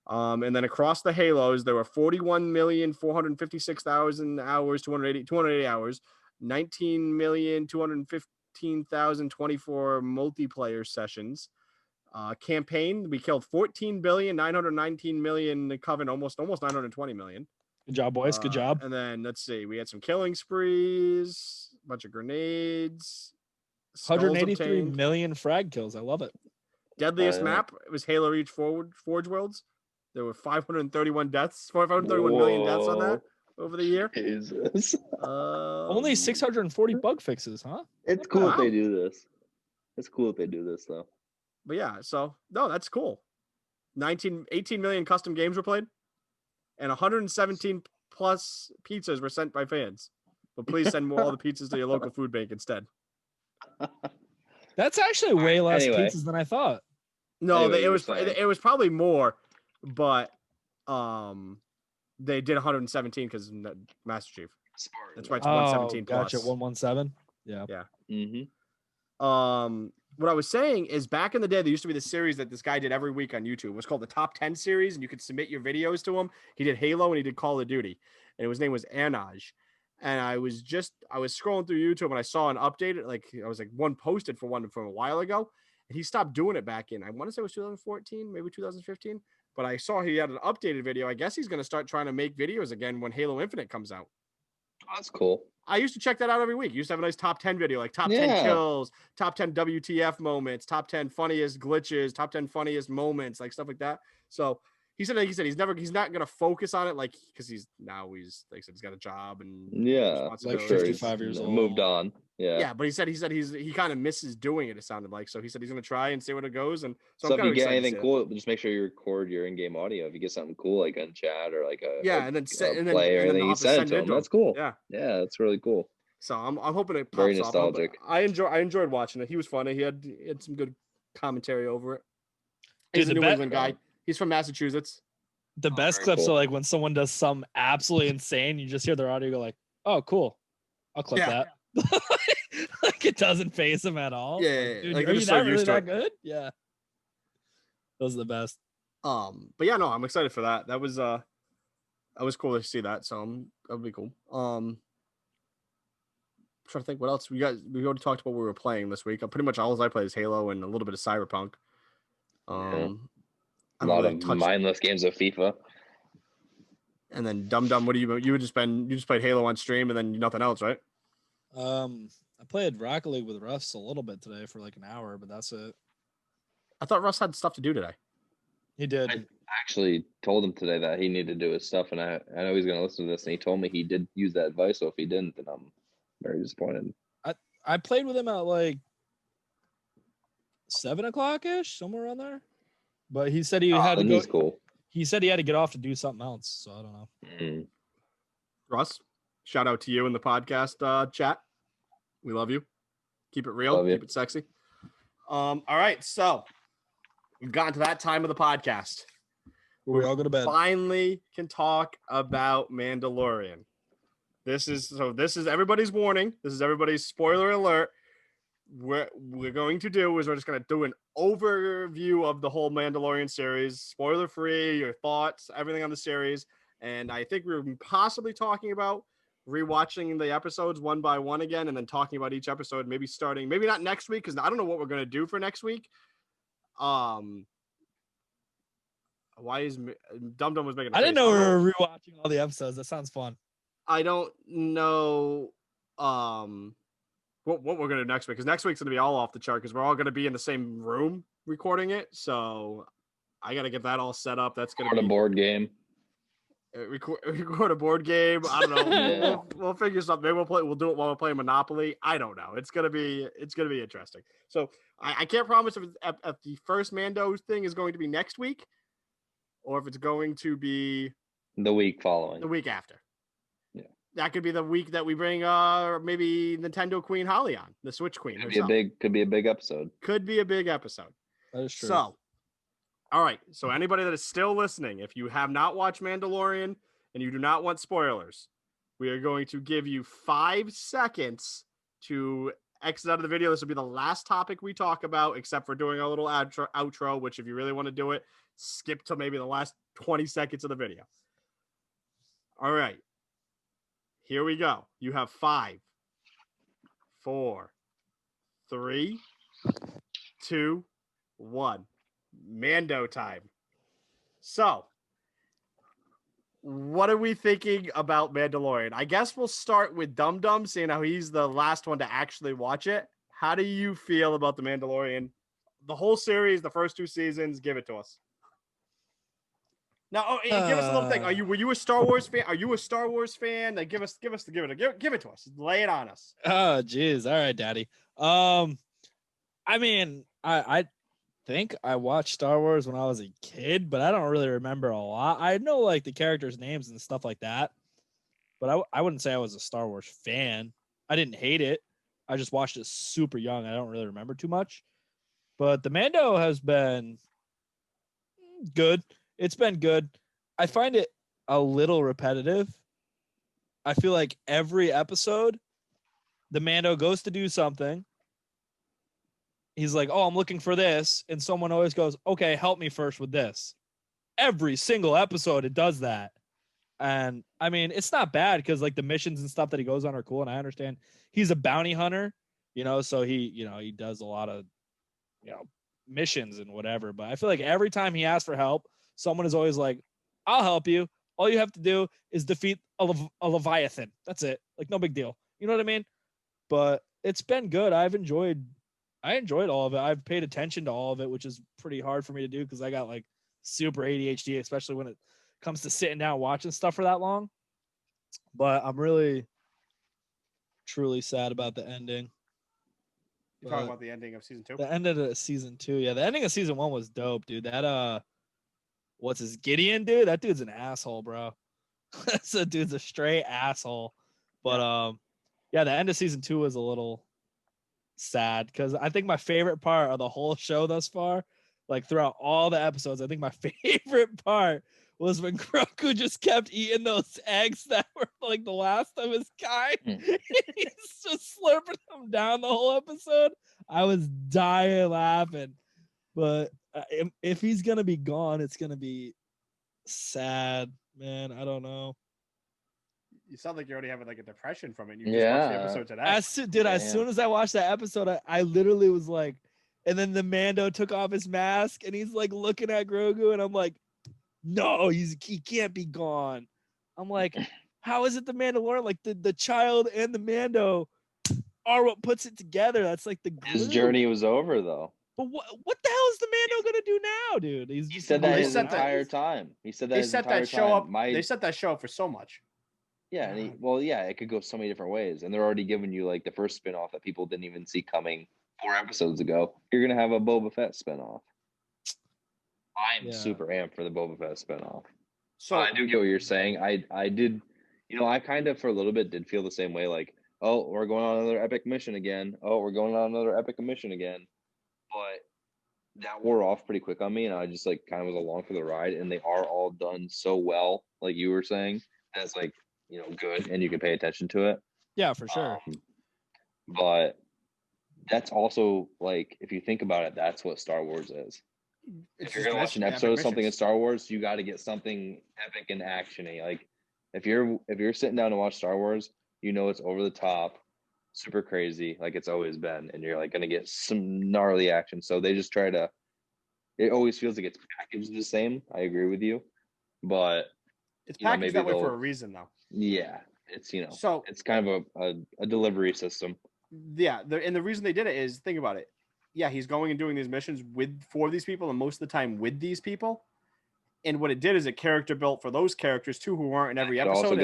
Speaker 1: And then across the Halos, there were 41,456,000 hours, 280 hours, 19,215,024 multiplayer sessions. Campaign, we killed 14,919,000,000, covered almost 920 million.
Speaker 2: Good job, boys. Good job.
Speaker 1: And then let's see, we had some killing sprees, a bunch of grenades,
Speaker 2: 183 million frag kills. I love it.
Speaker 1: Deadliest map, it was Halo Reach Forge Worlds. There were 531 deaths, 531 million deaths on that over the year.
Speaker 3: Jesus.
Speaker 2: Only 640 bug fixes, huh?
Speaker 3: It's cool if they do this. It's cool if they do this, though.
Speaker 1: But yeah, so no, that's cool. 18 million custom games were played, and 117 plus pizzas were sent by fans. But please send all the pizzas to your local food bank instead.
Speaker 2: That's actually way less
Speaker 3: Anyway.
Speaker 2: pizzas than I thought.
Speaker 1: No,
Speaker 3: Anyway,
Speaker 1: it was probably more, but they did 117 because Master Chief. That's why it's 117 plus.
Speaker 2: Gotcha. 117. Yeah.
Speaker 3: Mm-hmm.
Speaker 1: What I was saying is back in the day, there used to be this series that this guy did every week on YouTube. It was called the Top 10 series, and you could submit your videos to him. He did Halo and he did Call of Duty, and his name was Anaj. And I was scrolling through YouTube and I saw an update, one posted from a while ago, and he stopped doing it back in, I want to say it was 2014, maybe 2015, but I saw he had an updated video. I guess he's going to start trying to make videos again when Halo Infinite comes out.
Speaker 3: Oh, that's cool.
Speaker 1: I used to check that out every week. He used to have a nice top 10 video, like top 10 kills, top 10 WTF moments, top 10 funniest glitches, top 10 funniest moments, like stuff like that. So he said he's not going to focus on it, like, because he's like I said, he's got a job and
Speaker 2: like 55 years old,
Speaker 3: moved on.
Speaker 1: Yeah, but he said he kind of misses doing it. It sounded like, so he said he's going to try and see what it goes. And
Speaker 3: so if you get anything cool, just make sure you record your in-game audio. If you get something cool like on chat or like a
Speaker 1: and then send
Speaker 3: it to him. That's cool.
Speaker 1: Yeah,
Speaker 3: that's really cool.
Speaker 1: So I'm hoping it pops
Speaker 3: very nostalgic.
Speaker 1: Off. I enjoyed watching it. He was funny. He had some good commentary over it. He's a New England guy. He's from Massachusetts.
Speaker 2: The best clips are like when someone does some absolutely insane, you just hear their audio go like, "Oh, cool, I'll clip that." Like it doesn't phase him at all.
Speaker 1: Yeah,
Speaker 2: Dude,
Speaker 1: like
Speaker 2: are you
Speaker 1: so
Speaker 2: really that good? Yeah, those are the best.
Speaker 1: But yeah, no, I'm excited for that. That was That was cool to see that. So that'll be cool. Trying to think what else we already talked about what we were playing this week. Pretty much all I play is Halo and a little bit of Cyberpunk.
Speaker 3: A
Speaker 1: I
Speaker 3: lot
Speaker 1: really
Speaker 3: of
Speaker 1: touched.
Speaker 3: mindless games of FIFA.
Speaker 1: And then Dumb Dumb, what do you just played Halo on stream and then nothing else, right?
Speaker 2: I played Rocket League with Russ a little bit today for like an hour, but that's it.
Speaker 1: I thought Russ had stuff to do today.
Speaker 2: He did.
Speaker 3: I actually told him today that he needed to do his stuff, and I know he's going to listen to this, and he told me he did use that advice, so if he didn't, then I'm very disappointed.
Speaker 2: I played with him at like 7:00-ish, somewhere around there. But he said he had to go.
Speaker 3: He's cool.
Speaker 2: He said he had to get off to do something else, so I don't know.
Speaker 1: Russ, shout out to you in the podcast chat. We love you. Keep it real. Keep it sexy. All right, so we've gotten to that time of the podcast.
Speaker 2: We all go to bed.
Speaker 1: Finally can talk about Mandalorian. This is everybody's warning. This is everybody's spoiler alert. What we're going to do is we're just going to do an overview of the whole Mandalorian series, spoiler free, your thoughts, everything on the series. And I think we're possibly talking about rewatching the episodes one by one again, and then talking about each episode, maybe not next week, because I don't know what we're going to do for next week. Why is Dum Dum was making?
Speaker 2: I didn't know we were rewatching all the episodes. That sounds fun.
Speaker 1: I don't know what we're gonna do next week, because next week's gonna be all off the chart because we're all gonna be in the same room recording it. So I gotta get that all set up. That's gonna be
Speaker 3: a board game.
Speaker 1: Record a board game. I don't know. We'll figure something. Maybe we'll do it while we're playing Monopoly. I don't know. It's gonna be interesting. So I can't promise if the first Mando thing is going to be next week, or if it's going to be
Speaker 3: the week following,
Speaker 1: the week after.
Speaker 3: Yeah,
Speaker 1: that could be the week that we bring maybe Nintendo Queen Holly on, the Switch Queen.
Speaker 3: Could be a big episode.
Speaker 1: Could be a big episode.
Speaker 2: That is true.
Speaker 1: So, all right. So anybody that is still listening, if you have not watched Mandalorian and you do not want spoilers, we are going to give you 5 seconds to exit out of the video. This will be the last topic we talk about, except for doing a little outro, which if you really want to do it, skip to maybe the last 20 seconds of the video. All right. Here we go. You have 5, 4, 3, 2, 1. Mando time. So, what are we thinking about Mandalorian? I guess we'll start with Dum Dum, seeing how he's the last one to actually watch it. How do you feel about the Mandalorian? The whole series, the first 2 seasons, give it to us. Now, give us a little thing. Were you a Star Wars fan? Are you a Star Wars fan? Like, give it to us. Lay it on us.
Speaker 2: Oh, geez. All right, Daddy. I mean, I think I watched Star Wars when I was a kid, but I don't really remember a lot. I know like the characters' names and stuff like that, but I wouldn't say I was a Star Wars fan. I didn't hate it. I just watched it super young. I don't really remember too much. But the Mando has been good. It's been good. I find it a little repetitive. I feel like every episode, the Mando goes to do something. He's like, oh, I'm looking for this. And someone always goes, okay, help me first with this. Every single episode, it does that. And I mean, it's not bad because like the missions and stuff that he goes on are cool. And I understand he's a bounty hunter, so he does a lot of, missions and whatever. But I feel like every time he asks for help, someone is always like, I'll help you. All you have to do is defeat a Leviathan. That's it. Like, no big deal. You know what I mean? But it's been good. I enjoyed all of it. I've paid attention to all of it, which is pretty hard for me to do because I got like super ADHD, especially when it comes to sitting down watching stuff for that long. But I'm really, truly sad about the ending.
Speaker 1: You're talking about the ending of season 2?
Speaker 2: The end of season 2, yeah. The ending of season 1 was dope, dude. That what's his Gideon, dude? That dude's an asshole, bro. That dude's a straight asshole. But yeah, the end of season 2 was a little sad because I think my favorite part of the whole show thus far, like throughout all the episodes, I think my favorite part was when Grogu just kept eating those eggs that were like the last of his kind. He's just slurping them down the whole episode. I was dying laughing. But if he's gonna be gone, it's gonna be sad. Man, I don't know.
Speaker 1: You sound like you're already having like a depression from it. You just watched the
Speaker 3: Yeah.
Speaker 1: episode today.
Speaker 2: As soon as I watched that episode, I literally was like, and then the Mando took off his mask and he's like looking at Grogu, and I'm like, no, he can't be gone. I'm like, how is it the Mandalorian? Like the child and the Mando are what puts it together. That's like the glue.
Speaker 3: His journey was over though.
Speaker 2: But what the hell is the Mando gonna do now, dude? He's
Speaker 3: He
Speaker 2: just
Speaker 3: said
Speaker 2: gonna
Speaker 3: that
Speaker 2: be
Speaker 3: his
Speaker 2: living
Speaker 3: entire
Speaker 2: out?
Speaker 3: time. He said that
Speaker 1: They
Speaker 3: his
Speaker 1: set
Speaker 3: entire
Speaker 1: that show
Speaker 3: time.
Speaker 1: up. They set that show up for so much.
Speaker 3: Yeah, and it could go so many different ways. And they're already giving you like the first spin-off that people didn't even see coming 4 episodes ago. You're gonna have a Boba Fett spin-off. I'm super amped for the Boba Fett spin-off.
Speaker 1: So
Speaker 3: I do get what you're saying. I did, I kind of for a little bit did feel the same way. Like, oh, we're going on another epic mission again. Oh, we're going on another epic mission again. But that wore off pretty quick on me, and I just like kind of was along for the ride. And they are all done so well, like you were saying. That's like good, and you can pay attention to it.
Speaker 2: Yeah, for sure.
Speaker 3: But that's also like, if you think about it, that's what Star Wars is. If you're gonna watch an episode of something in Star Wars, you got to get something epic and actiony. Like if you're sitting down to watch Star Wars, it's over the top, super crazy, like it's always been, and you're like gonna get some gnarly action. So they just try to. It always feels like it's packaged the same. I agree with you, but
Speaker 1: it's packaged that way for a reason, though.
Speaker 3: Yeah, it's
Speaker 1: so
Speaker 3: it's kind of a delivery system.
Speaker 1: Yeah, and the reason they did it is, think about it. Yeah, he's going and doing these missions for these people, and most of the time with these people. And what it did is a character built for those characters too, who weren't in every episode.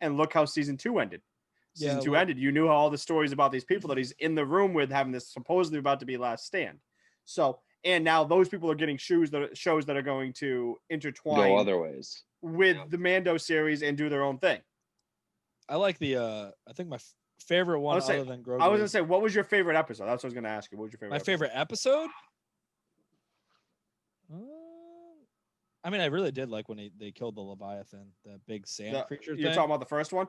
Speaker 1: And look how season 2 ended. Season 2 ended. You knew all the stories about these people that he's in the room with, having this supposedly about to be last stand. So, and now those people are getting shows that are going to intertwine
Speaker 3: go other ways
Speaker 1: with the Mando series and do their own thing.
Speaker 2: I like I think my favorite one other than Grogu.
Speaker 1: I was gonna say, what was your favorite episode? That's what I was gonna ask you. What was your favorite?
Speaker 2: My favorite episode? I mean, I really did like when they killed the Leviathan, the big sand creature.
Speaker 1: You're talking about the first one?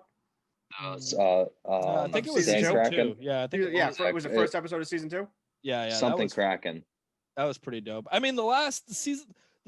Speaker 2: I think it was season 2. Yeah, I think
Speaker 1: it was the first episode of season 2.
Speaker 2: Yeah,
Speaker 3: something Kraken.
Speaker 2: That was pretty dope. I mean, the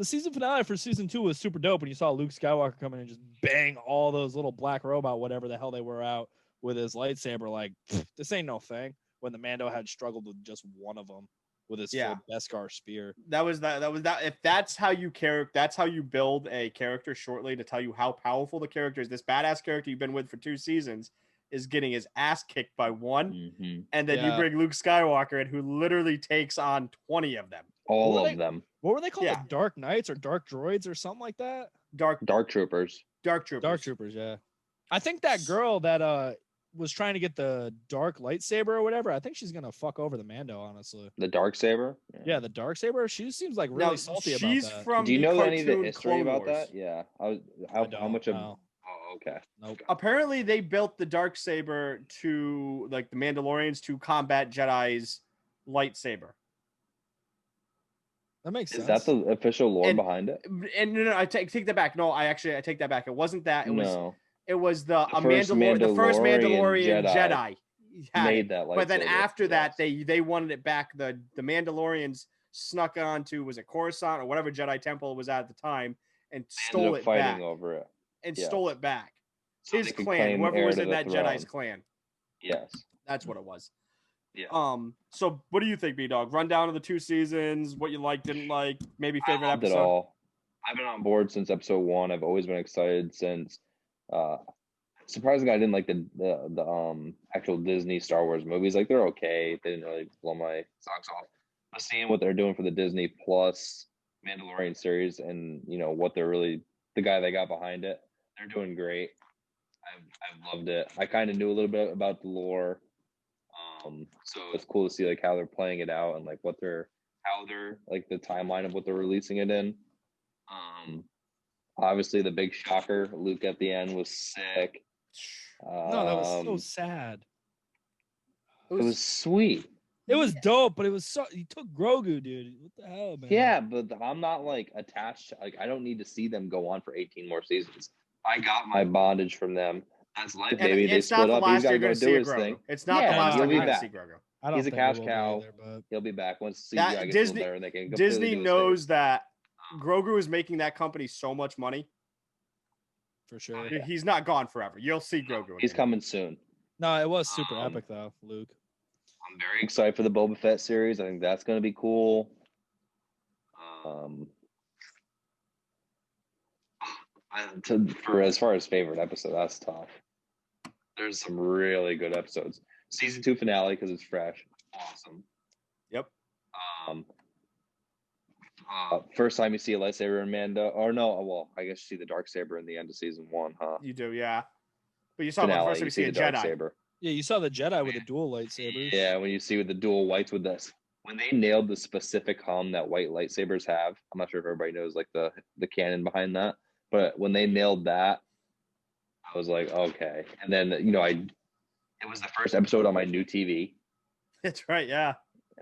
Speaker 2: season finale for season 2 was super dope when you saw Luke Skywalker come in and just bang all those little black robot, whatever the hell they were, out with his lightsaber. Like, this ain't no thing. When the Mando had struggled with just one of them with his full Beskar spear. That was that.
Speaker 1: If that's how you build a character shortly, to tell you how powerful the character is. This badass character you've been with for 2 seasons is getting his ass kicked by one, and then you bring Luke Skywalker in, who literally takes on 20 of them.
Speaker 3: All of them.
Speaker 2: What were they called? Like Dark Knights or Dark Droids or something like that?
Speaker 3: Dark Troopers.
Speaker 1: Dark Troopers,
Speaker 2: yeah. I think that girl that was trying to get the dark lightsaber or whatever, I think she's gonna fuck over the Mando, honestly.
Speaker 3: The dark saber?
Speaker 2: Yeah, the dark saber. She seems like really salty about that.
Speaker 1: She's from
Speaker 3: Do you know any of the history
Speaker 1: Clone
Speaker 3: about
Speaker 1: Wars.
Speaker 3: that? Yeah. How much of Oh, okay.
Speaker 2: Nope.
Speaker 1: Apparently they built the dark saber to, like, the Mandalorians to combat Jedi's lightsaber.
Speaker 2: That makes sense.
Speaker 3: Is that the official lore behind it?
Speaker 1: And no, I take that back. No, I take that back. It wasn't that. It was the
Speaker 3: first
Speaker 1: Mandalorian Jedi
Speaker 3: made that lightsaber.
Speaker 1: But then after that, they wanted it back. The Mandalorians snuck onto, was it Coruscant or whatever Jedi temple was at the time, and stole it
Speaker 3: fighting
Speaker 1: back.
Speaker 3: Over it.
Speaker 1: And stole it back.
Speaker 3: So
Speaker 1: his clan, whoever was in that Jedi's clan.
Speaker 3: Yes.
Speaker 1: That's what it was.
Speaker 3: Yeah.
Speaker 1: So what do you think, Bdog? Run down of the 2 seasons, what you liked, didn't like, maybe favorite episode?
Speaker 3: It all. I've been on board since episode 1. I've always been excited since. Surprisingly, I didn't like the actual Disney Star Wars movies. Like, they're okay. They didn't really blow my socks off. But seeing what they're doing for the Disney Plus Mandalorian series, and what they're really, the guy they got behind it, they're doing great. I've loved it. I kind of knew a little bit about the lore, so it's cool to see like how they're playing it out, and like how they're like the timeline of what they're releasing it in. Obviously the big shocker, Luke at the end was sick.
Speaker 2: No, that was so sad.
Speaker 3: It was sweet.
Speaker 2: It was dope, but it was so, he took Grogu, dude. What the hell, man?
Speaker 3: Yeah, but I'm not like attached to, like, I don't need to see them go on for 18 more seasons. I got my bondage from them. That's life, baby. They split up. He's got to go do his thing.
Speaker 1: It's not the last time you're going to see Grogu.
Speaker 3: He's a cash cow. He'll be back once CGI gets there, and they can
Speaker 1: Disney knows that Grogu is making that company so much money
Speaker 2: for sure.
Speaker 1: He's not gone forever. You'll see Grogu.
Speaker 3: He's
Speaker 1: again.
Speaker 3: coming soon.
Speaker 2: No, it was super epic though, Luke.
Speaker 3: I'm very excited for the Boba Fett series. I think that's going to be cool. For as far as favorite episode, that's tough. There's some really good episodes. Season 2 finale because it's fresh, awesome.
Speaker 1: Yep.
Speaker 3: First time you see a lightsaber in Mando, or no? Well, I guess you see the dark saber in the end of season 1, huh?
Speaker 1: You do, yeah. But you saw the first time you see a
Speaker 3: dark
Speaker 1: Jedi.
Speaker 3: saber.
Speaker 2: Yeah, you saw the Jedi with the dual lightsabers.
Speaker 3: Yeah, when you see with the dual whites with this, when they nailed the specific hum that white lightsabers have, I'm not sure if everybody knows like the canon behind that, but when they nailed that, I was like, okay. And then it was the first episode on my new TV.
Speaker 1: That's right, yeah.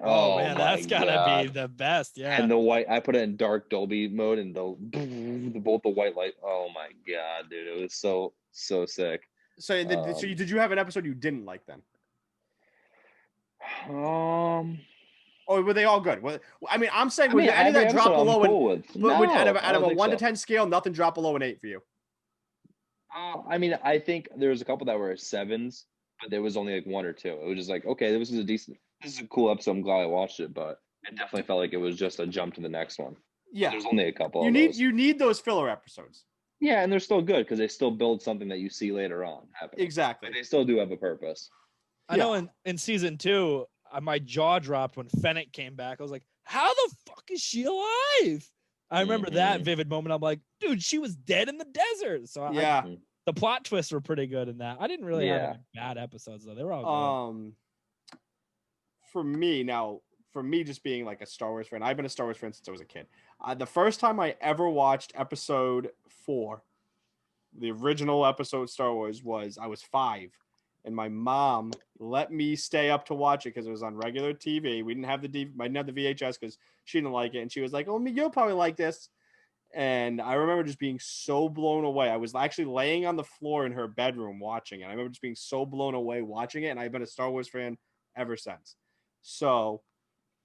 Speaker 2: Oh man, that's gotta be the best. Yeah.
Speaker 3: And the white, I put it in dark Dolby mode, and both the white light. Oh my god, dude, it was so sick.
Speaker 1: So did you have an episode you didn't like then? Or were they all good? Well, I mean, I'm saying would any of that drop below out of a 1 to 10 scale, nothing drop below an 8 for you?
Speaker 3: I mean, I think there was a couple that were 7s, but there was only like 1 or 2. It was just like, okay, this is a cool episode. I'm glad I watched it, but it definitely felt like it was just a jump to the next one.
Speaker 1: Yeah,
Speaker 3: there's only a couple.
Speaker 1: You need those filler episodes.
Speaker 3: Yeah, and they're still good because they still build something that you see later on happening.
Speaker 1: Exactly,
Speaker 3: but they still do have a purpose.
Speaker 2: I know in season 2, my jaw dropped when Fennec came back. I was like, how the fuck is she alive? I remember that vivid moment. I'm like, dude, she was dead in the desert. So the plot twists were pretty good in that. I didn't really have any bad episodes though. They were all good.
Speaker 1: For me, just being like a Star Wars fan, I've been a Star Wars fan since I was a kid. The first time I ever watched episode 4, the original episode of Star Wars, was I was 5, and my mom let me stay up to watch it because it was on regular TV. We didn't have I didn't have the VHS because she didn't like it, and she was like, "Oh, you'll probably like this." And I remember just being so blown away. I was actually laying on the floor in her bedroom watching it. I remember just being so blown away watching it, and I've been a Star Wars fan ever since. So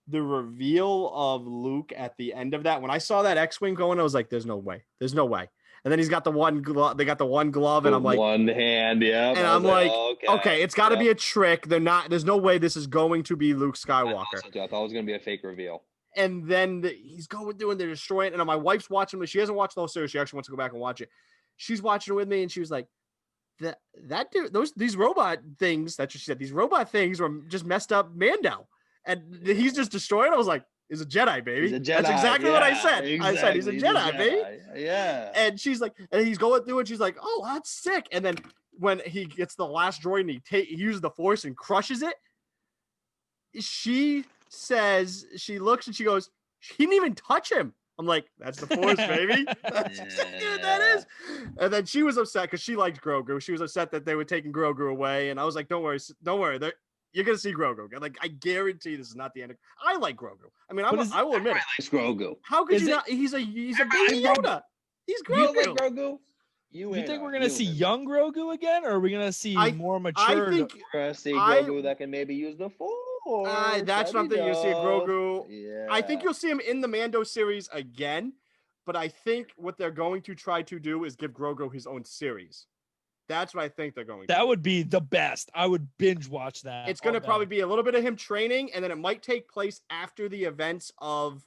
Speaker 1: the reveal of Luke at the end of that, when I saw that X-Wing going, I was like, there's no way. And then he's got the one glove. They got the one glove, and I'm like,
Speaker 3: one hand, yeah.
Speaker 1: And I'm like, okay, it's got to be a trick. There's no way this is going to be Luke Skywalker.
Speaker 3: I thought it was going to be a fake reveal.
Speaker 1: And then he's going through and they're destroying it. And my wife's watching it. She hasn't watched the whole series. She actually wants to go back and watch it. She's watching it with me, and she was like, that dude, these robot things, that's what she said, these robot things were just messed up Mando. And he's just destroyed. I was like, he's a Jedi, baby.
Speaker 3: He's a Jedi.
Speaker 1: That's exactly what I said.
Speaker 3: Exactly.
Speaker 1: I said, he's a Jedi, baby.
Speaker 3: Yeah.
Speaker 1: And she's like, and he's going through and she's like, oh, that's sick. And then when he gets the last droid and he uses the Force and crushes it, she says, she looks and she goes, she didn't even touch him. I'm like, that's the Force, baby. That's exactly what that is. And then she was upset because she liked Grogu. She was upset that they were taking Grogu away. And I was like, don't worry. You're going to see Grogu. Like, I guarantee this is not the end. I like Grogu. I mean, I will admit it.
Speaker 3: It's Grogu.
Speaker 1: How could you not? He's a baby Yoda. He's Grogu.
Speaker 3: You like Grogu?
Speaker 2: You think we're going to see young Grogu again? Or are we going to see more mature?
Speaker 3: I think we're going to see Grogu that can maybe use the Force.
Speaker 1: That's something you'll see Grogu.
Speaker 3: Yeah.
Speaker 1: I think you'll see him in the Mando series again. But I think what they're going to try to do is give Grogu his own series. That's what I think they're going to do.
Speaker 2: That would be the best. I would binge watch that.
Speaker 1: It's going to probably be a little bit of him training, and then it might take place after the events of...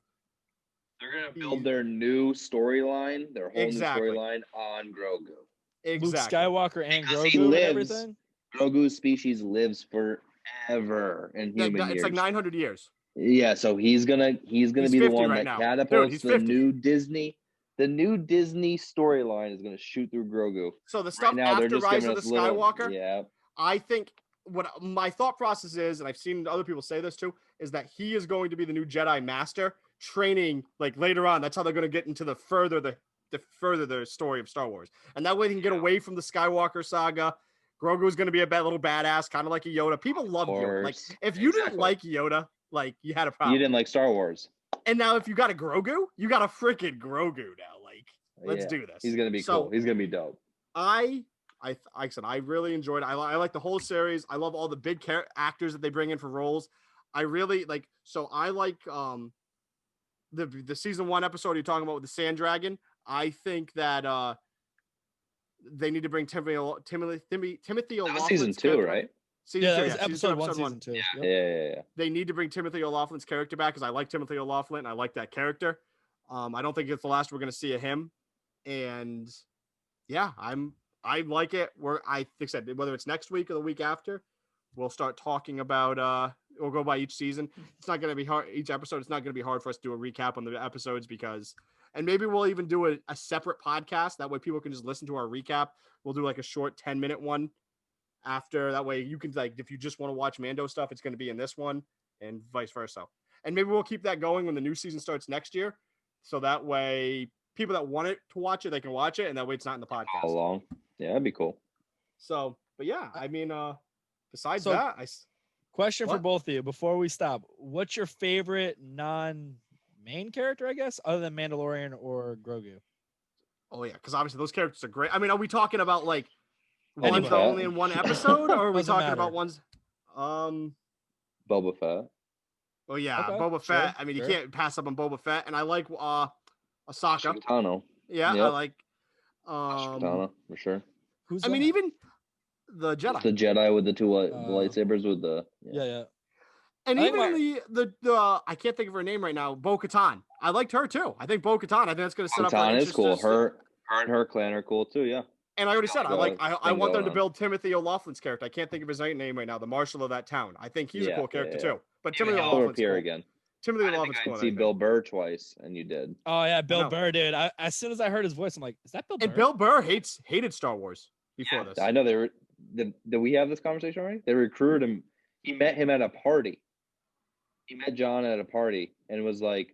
Speaker 3: They're going to build their new storyline, their whole new storyline on Grogu.
Speaker 2: Luke Skywalker and Grogu and everything?
Speaker 3: Grogu's species lives forever in human years.
Speaker 1: It's like 900 years.
Speaker 3: Yeah, so he's gonna be the one that catapults the new Disney... The new Disney storyline is going to shoot through Grogu.
Speaker 1: So the stuff after Rise of the Skywalker, I think what my thought process is, and I've seen other people say this too, is that he is going to be the new Jedi Master training like later on. That's how they're going to get into the further the story of Star Wars. And that way they can get away from the Skywalker saga. Grogu is going to be a little badass, kind of like a Yoda. People love Yoda. Like if you didn't like Yoda, like you had a problem.
Speaker 3: You didn't like Star Wars.
Speaker 1: And now if you got a Grogu, you got a freaking Grogu now. Like, let's do this.
Speaker 3: He's going to be cool. He's going to be dope.
Speaker 1: I said, I really enjoyed it. I like the whole series. I love all the big actors that they bring in for roles. I really like, so I like the season 1 episode you're talking about with the Sand Dragon. I think that they need to bring Timothy
Speaker 3: That was
Speaker 1: O'Loughlin's
Speaker 3: season 2,
Speaker 1: character back.
Speaker 3: right?
Speaker 1: Season
Speaker 2: Yeah, that
Speaker 1: two,
Speaker 2: was
Speaker 1: yeah.
Speaker 2: episode 1, season 2.
Speaker 3: Yeah,
Speaker 2: Yep.
Speaker 3: yeah.
Speaker 1: They need to bring Timothy O'Loughlin's character back because I like Timothy O'Loughlin. I like that character. I don't think it's the last we're going to see of him. And yeah, I like it. Like I said, whether it's next week or the week after, we'll start talking about. We'll go by each season. It's not going to be hard. Each episode, it's not going to be hard for us to do a recap on the episodes because, and maybe we'll even do a separate podcast. That way, people can just listen to our recap. We'll do like a short 10-minute one after. That way, you can like if you just want to watch Mando stuff, it's going to be in this one, and vice versa. And maybe we'll keep that going when the new season starts next year. So that way, people that want it to watch it, they can watch it, and that way it's not in the podcast.
Speaker 3: Along. Yeah, that'd be cool.
Speaker 1: So, but yeah, I mean, besides
Speaker 2: So-
Speaker 1: that,
Speaker 2: Question for
Speaker 1: What?
Speaker 2: both of you before we stop. What's your favorite non-main character, I guess, other than Mandalorian or Grogu?
Speaker 1: oh yeah, because obviously those characters are great. I mean, are we talking about like ones
Speaker 2: Anybody.
Speaker 1: that are only in one episode, or are we
Speaker 2: Doesn't
Speaker 1: talking
Speaker 2: matter.
Speaker 1: about ones?
Speaker 3: Boba Fett.
Speaker 1: Oh yeah,
Speaker 2: Okay,
Speaker 1: Boba
Speaker 2: sure,
Speaker 1: Fett. I mean,
Speaker 2: sure.
Speaker 1: you can't pass up on Boba Fett, and I like Ahsoka.
Speaker 3: Shikatano.
Speaker 1: Yeah, I
Speaker 3: Yep.
Speaker 1: like.
Speaker 3: Shikatana, for sure.
Speaker 2: Who's
Speaker 1: I mean,
Speaker 2: that?
Speaker 1: even the Jedi.
Speaker 3: The Jedi with the two the lightsabers with the
Speaker 2: Yeah.
Speaker 1: And
Speaker 2: I think
Speaker 1: even in the I can't think of her name right now, Bo-Katan. I liked her too. I think Bo-Katan. I think that's going to set up.
Speaker 3: Katan
Speaker 1: her
Speaker 3: is cool.
Speaker 1: interest-
Speaker 3: Her and her clan are cool too. Yeah.
Speaker 1: And I already said I like. I
Speaker 3: thing
Speaker 1: want them
Speaker 3: going
Speaker 1: to
Speaker 3: on.
Speaker 1: build Timothy O'Loughlin's character. I can't think of his name right now. The marshal of that town. I think he's a
Speaker 3: Yeah,
Speaker 1: cool character
Speaker 3: yeah.
Speaker 1: too. But
Speaker 3: He'll
Speaker 1: Timothy
Speaker 3: never
Speaker 1: O'Loughlin's
Speaker 3: appear
Speaker 1: cool.
Speaker 3: again.
Speaker 1: Timothy
Speaker 3: I didn't
Speaker 1: O'Loughlin's
Speaker 3: think
Speaker 1: cool.
Speaker 3: I'd
Speaker 1: I
Speaker 3: see
Speaker 1: think.
Speaker 3: Bill Burr twice, and you did.
Speaker 2: Oh yeah, Bill
Speaker 1: know.
Speaker 2: Burr, dude. As soon as I heard his voice, I'm like, is that Bill Burr?
Speaker 1: And Bill Burr hated Star Wars before this.
Speaker 3: I know they were. Did we have this conversation already? They recruited him. He met him at a party. He met John at a party and was like,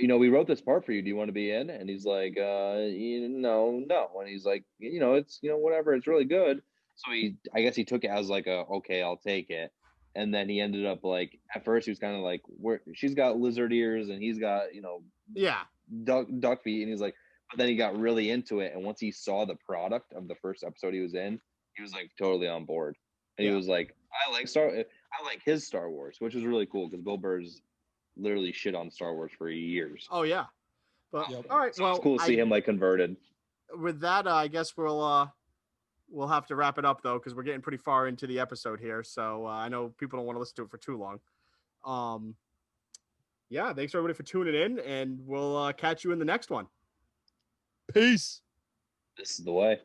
Speaker 3: we wrote this part for you. Do you want to be in? And he's like, no. And he's like, it's, whatever. It's really good. So I guess he took it as like okay, I'll take it. And then he ended up like, at first he was kind of like, she's got lizard ears and he's got,
Speaker 1: Yeah.
Speaker 3: duck feet. And he's like, but then he got really into it. And once he saw the product of the first episode he was in, he was like totally on board. And
Speaker 1: Yeah.
Speaker 3: he was like, I like his Star Wars, which is really cool because Bill Burr's literally shit on Star Wars for years.
Speaker 1: Oh yeah. But
Speaker 2: Yep.
Speaker 1: all right.
Speaker 3: So
Speaker 1: Well,
Speaker 3: it's cool to see him like converted.
Speaker 1: with that, I guess we'll have to wrap it up though because we're getting pretty far into the episode here. So I know people don't want to listen to it for too long. Yeah. Thanks everybody for tuning in, and we'll catch you in the next one.
Speaker 2: Peace.
Speaker 3: This is the way.